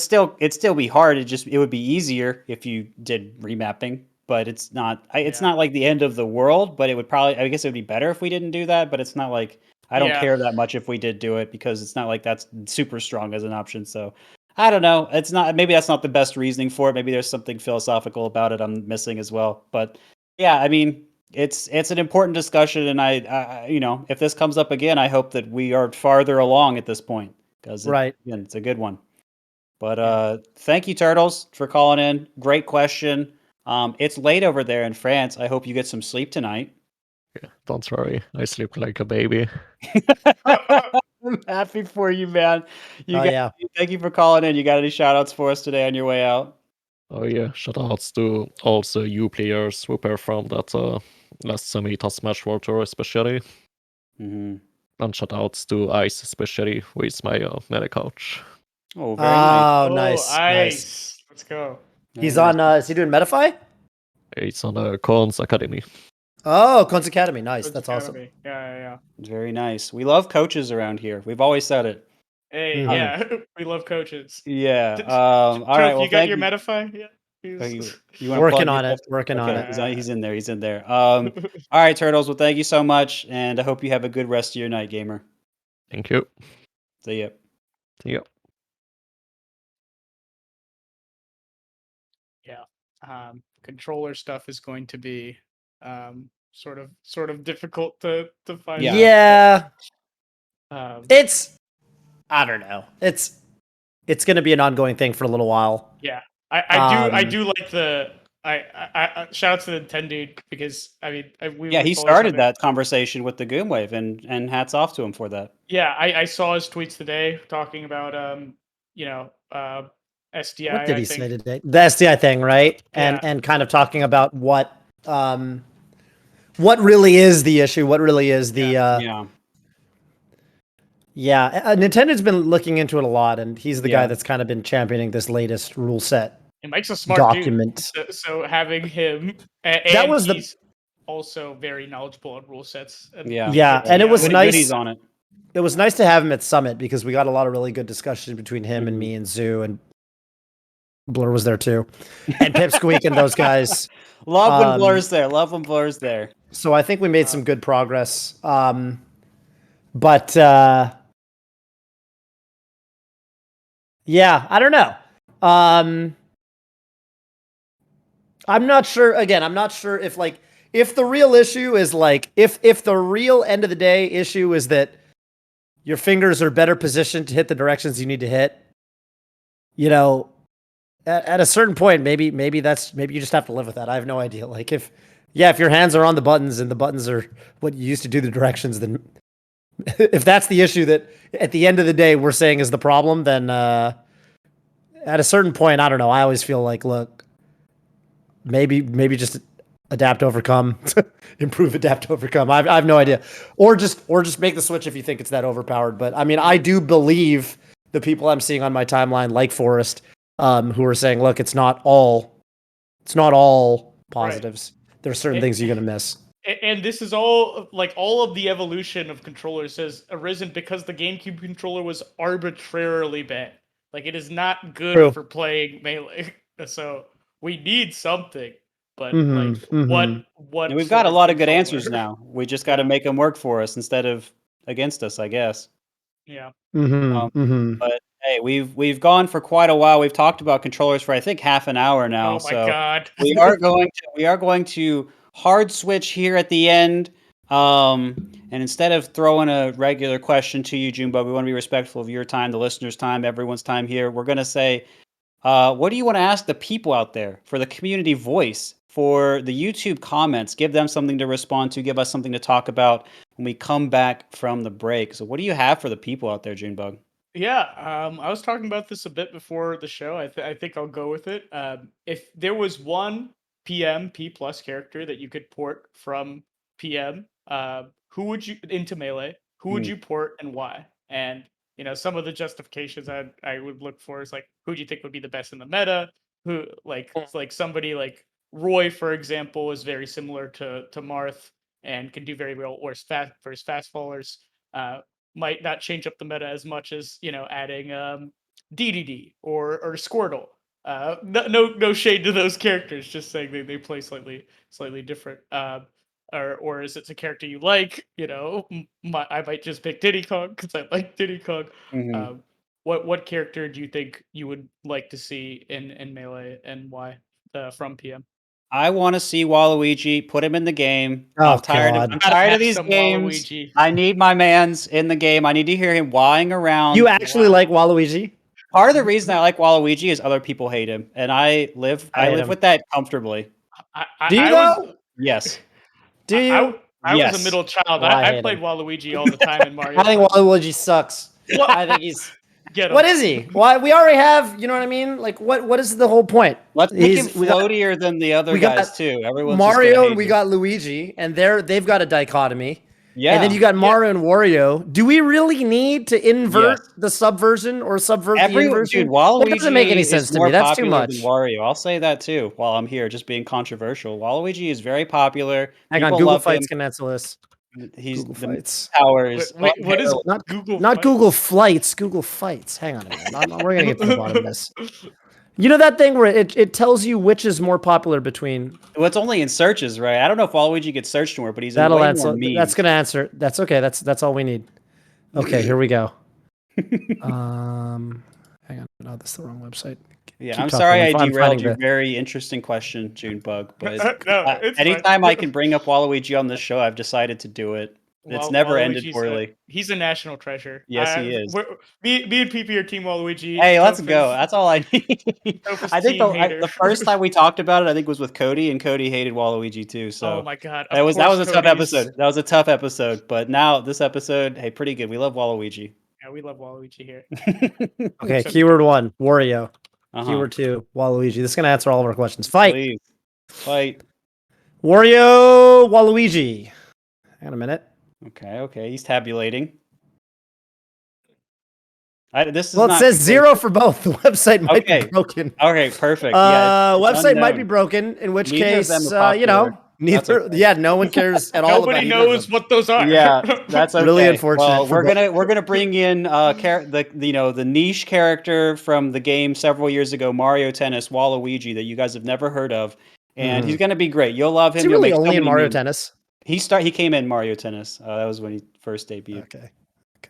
still be hard. It would be easier if you did remapping, but it's not. It's not like the end of the world. But it would probably, I guess, it would be better if we didn't do that. But it's not like I don't care that much if we did do it, because it's not like that's super strong as an option. So. I don't know. It's not. Maybe that's not the best reasoning for it. Maybe there's something philosophical about it I'm missing as well. But yeah, I mean, it's an important discussion, and I if this comes up again, I hope that we are farther along at this point, because it's a good one. But thank you, Turtles, for calling in. Great question. It's late over there in France. I hope you get some sleep tonight. Yeah, don't worry. I sleep like a baby. I'm happy for you, man. Thank you for calling in. You got any shout outs for us today on your way out? Oh yeah, shout outs to also you players who performed at last Semita Smash World Tour especially. And shout outs to Ice especially, who is my meta coach. Oh, very nice. Nice. Let's go. He's on is he doing Metafy? It's on Cons Academy. Oh, Cons Academy. Nice. That's awesome. Yeah. Very nice. We love coaches around here. We've always said it. Hey, we love coaches. Yeah. All right. Well, you got your Metafy? Yeah. You working on it. Working on it. He's in there. All right, Turtles. Well, thank you so much, and I hope you have a good rest of your night, gamer. Thank you. See ya. See ya. Yeah. Controller stuff is going to be sort of difficult to find. Yeah. It's I don't know. It's going to be an ongoing thing for a little while. Yeah. I do like the I shout out to the Nintendo, because I mean he started that conversation with the Goomwave, and hats off to him for that. Yeah, I saw his tweets today talking about SDI. What did he say today? The SDI thing, right? And kind of talking about what really is the issue, what really is the Nintendo's been looking into it a lot, and he's the guy that's kind of been championing this latest rule set. It makes a smart document. Dude. So having him, he's also very knowledgeable on rule sets. And it was nice. He's on it. It was nice to have him at Summit, because we got a lot of really good discussion between him and me and Zoo, and Blur was there too, and Pipsqueak and those guys. Love when Blur's there. Love when Blur's there. So I think we made some good progress. But yeah, I don't know. I'm not sure. Again, I'm not sure if the real issue is if the real end of the day issue is that your fingers are better positioned to hit the directions you need to hit. At a certain point, maybe you just have to live with that. I have no idea. If your hands are on the buttons and the buttons are what you used to do the directions, then if that's the issue that at the end of the day we're saying is the problem, then at a certain point, I don't know. I always feel like, look, maybe just adapt, overcome, improve, adapt, overcome. I have no idea. Or just make the switch if you think it's that overpowered. But I mean, I do believe the people I'm seeing on my timeline, like Forrest, who are saying, look, it's not all positives. Right. There are certain things you're gonna miss. And this is all of the evolution of controllers has arisen because the GameCube controller was arbitrarily bad. Like, it is not good for playing Melee. So we need something. But what? And we've got a lot of good answers now. We just got to make them work for us instead of against us, I guess. Yeah. But hey, we've gone for quite a while. We've talked about controllers for I think half an hour now. Oh my god. we are going to hard switch here at the end. And instead of throwing a regular question to you, Junebug, we want to be respectful of your time, the listeners' time, everyone's time here. We're going to say, what do you want to ask the people out there for the community voice, for the YouTube comments? Give them something to respond to. Give us something to talk about when we come back from the break. So what do you have for the people out there, Junebug? Yeah, I was talking about this a bit before the show. I think I'll go with it. If there was one PM P+ character that you could port from PM, who would you into Melee? Who would you port and why? And some of the justifications I would look for is like, who do you think would be the best in the meta? Who like somebody like Roy, for example, is very similar to Marth and can do very well versus fast fallers. Might not change up the meta as much as adding DDD or Squirtle. No shade to those characters, just saying they play slightly different. Or is it a character you like? I might just pick Diddy Kong because I like Diddy Kong. What character do you think you would like to see in Melee and why from PM? I want to see Waluigi. Put him in the game. Oh, I'm tired of these games. Waluigi. I need my man's in the game. I need to hear him wahing around. You actually like Waluigi? Part of the reason I like Waluigi is other people hate him, and I live with that comfortably. Do you though? Yes. Do you? I was a middle child. I played Waluigi all the time in Mario. I think Waluigi sucks. I think he's. What is he? Why we already have, you know what I mean? Like, what is the whole point? Let's make him floatier than the other guys too. Everyone's Mario and we got Luigi, and they've got a dichotomy. Yeah. And then you got Mario and Wario. Do we really need to invert the subversion or subvert the inversion? Dude, Waluigi that doesn't make any sense to me. That's too much. Wario. I'll say that too while I'm here, just being controversial. Waluigi is very popular. Hang on, Google Fights can answer this. He's Google the Fights. powers. Wait, what is not Google? Not Fights? Google Flights. Google Fights. Hang on a minute. We're gonna get to the bottom of this. You know that thing where it tells you which is more popular between. Well, it's only in searches, right? I don't know if Waluigi gets searched more, but he's in that'll way answer. More memes. That's gonna answer. That's okay. That's all we need. Okay, here we go. Hang on. No, that's the wrong website. Yeah, I'm sorry I derailed your very interesting question, Junebug. But anytime I can bring up Waluigi on this show, I've decided to do it. It's never ended poorly. He's a national treasure. Yes, he is. Me and PP are Team Waluigi. Hey, let's go. That's all I need. I think the first time we talked about it, I think was with Cody, and Cody hated Waluigi too. So oh my god, that was a tough episode. That was a tough episode. But now this episode, hey, pretty good. We love Waluigi. Yeah, we love Waluigi here. Okay, keyword 1, Wario. Keyword 2, Waluigi. This is gonna answer all of our questions. Fight. Please. Fight. Wario, Waluigi. Hang on a minute. Okay, he's tabulating. It says 0 for both. The website might be broken. Okay, perfect. Website might be broken, in which case, neither. Yeah, no one cares at all. Nobody knows what those are. Yeah, that's okay. Really unfortunate. Well, we're gonna bring in the niche character from the game several years ago, Mario Tennis, Waluigi, that you guys have never heard of, and he's gonna be great. You'll love him. Is he really only in Mario Tennis? He came in Mario Tennis. That was when he first debuted. Okay.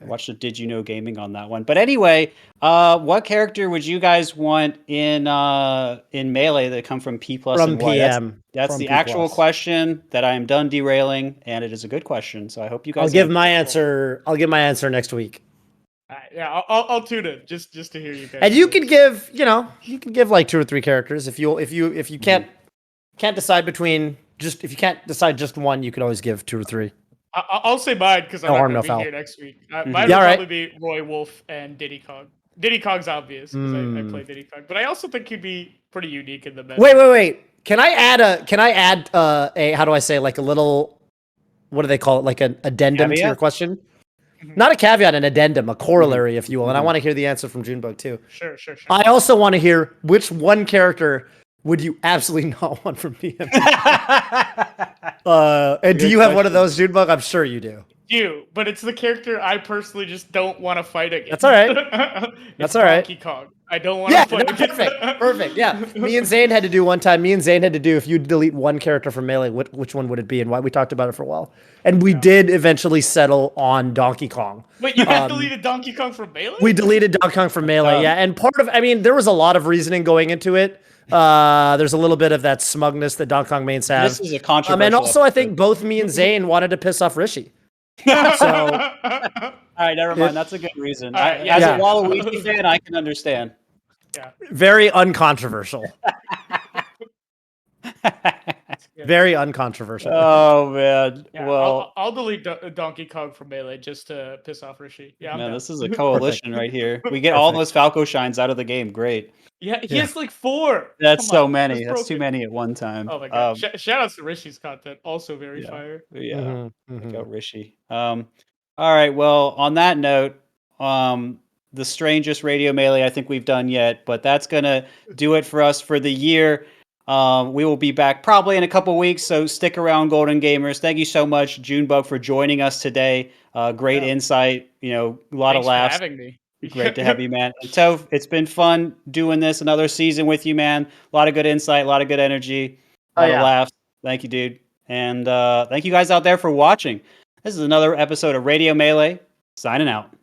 Watch the Did You Know Gaming on that one. But anyway, what character would you guys want in Melee that come from P+ and Y? PM. That's the actual question that I am done derailing, and it is a good question. So I hope you guys. I'll give my answer next week. Yeah, I'll tune in just to hear you guys. And you can give, like 2 or 3 characters if you can't decide between if you can't decide just one, you could always give 2 or 3. I'll say mine because I'm not going to be here next week. Mine would probably be Roy Wolf and Diddy Kong. Diddy Kong's obvious because I play Diddy Kong, but I also think he'd be pretty unique in the meta. Wait. Can I add a how do I say, like, a little, what do they call it, like an addendum to your Caveat? question? Mhm. Not a caveat, an addendum, a corollary, if you will. And I want to hear the answer from Junebug too. Sure, sure, sure. I also want to hear which one character would you absolutely not want from PMD? And do Good you have one of question. those, Junebug? I'm sure you do. But it's the character I personally just don't want to fight against. That's all right. It's That's all right. Donkey Kong. I don't want to Yeah, fight no, against. perfect. Yeah, me and Zane had to do one time. Me and Zane had to do, if you delete one character from Melee, which one would it be, and why? We talked about it for a while, and we did eventually settle on Donkey Kong. Wait, you guys deleted Donkey Kong from Melee? We deleted Donkey Kong from Melee, yeah, and part of, I mean, there was a lot of reasoning going into it. There's a little bit of that smugness that Donkey Kong mains have. This is a controversial. And also, I episode. think both me and Zane wanted to piss off Rishi. So, All right, never mind. That's a good reason. Alright, As yeah. a Waluigi fan, I can understand. Very uncontroversial. Very uncontroversial. Oh man. yeah, Well, I'll delete Donkey Kong from Melee just to piss off Rishi. Yeah, I'm man, down. this is a coalition right here. We get all those Falco shines out of the game. Great. Yeah, he has like 4. That's Come so on, many. That's too broken. many at one time. Oh my god! Shout outs to Rishi's content, also very Yeah. fire. Yeah. Mhm, mhm. Go Rishi. All right. Well, on that note, the strangest radio melee I think we've done yet, but that's gonna do it for us for the year. We will be back probably in a couple weeks, so stick around, Golden Gamers. Thank you so much, Junebug, for joining us today. Great insight. You know, a lot Thanks of laughs. for having me. Great to have you, man. And Toph, it's been fun doing this another season with you, man. A lot of good insight, a lot of good energy, a lot of laughs. Thank you, dude. And thank you guys out there for watching. This is another episode of Radio Melee. Signing out.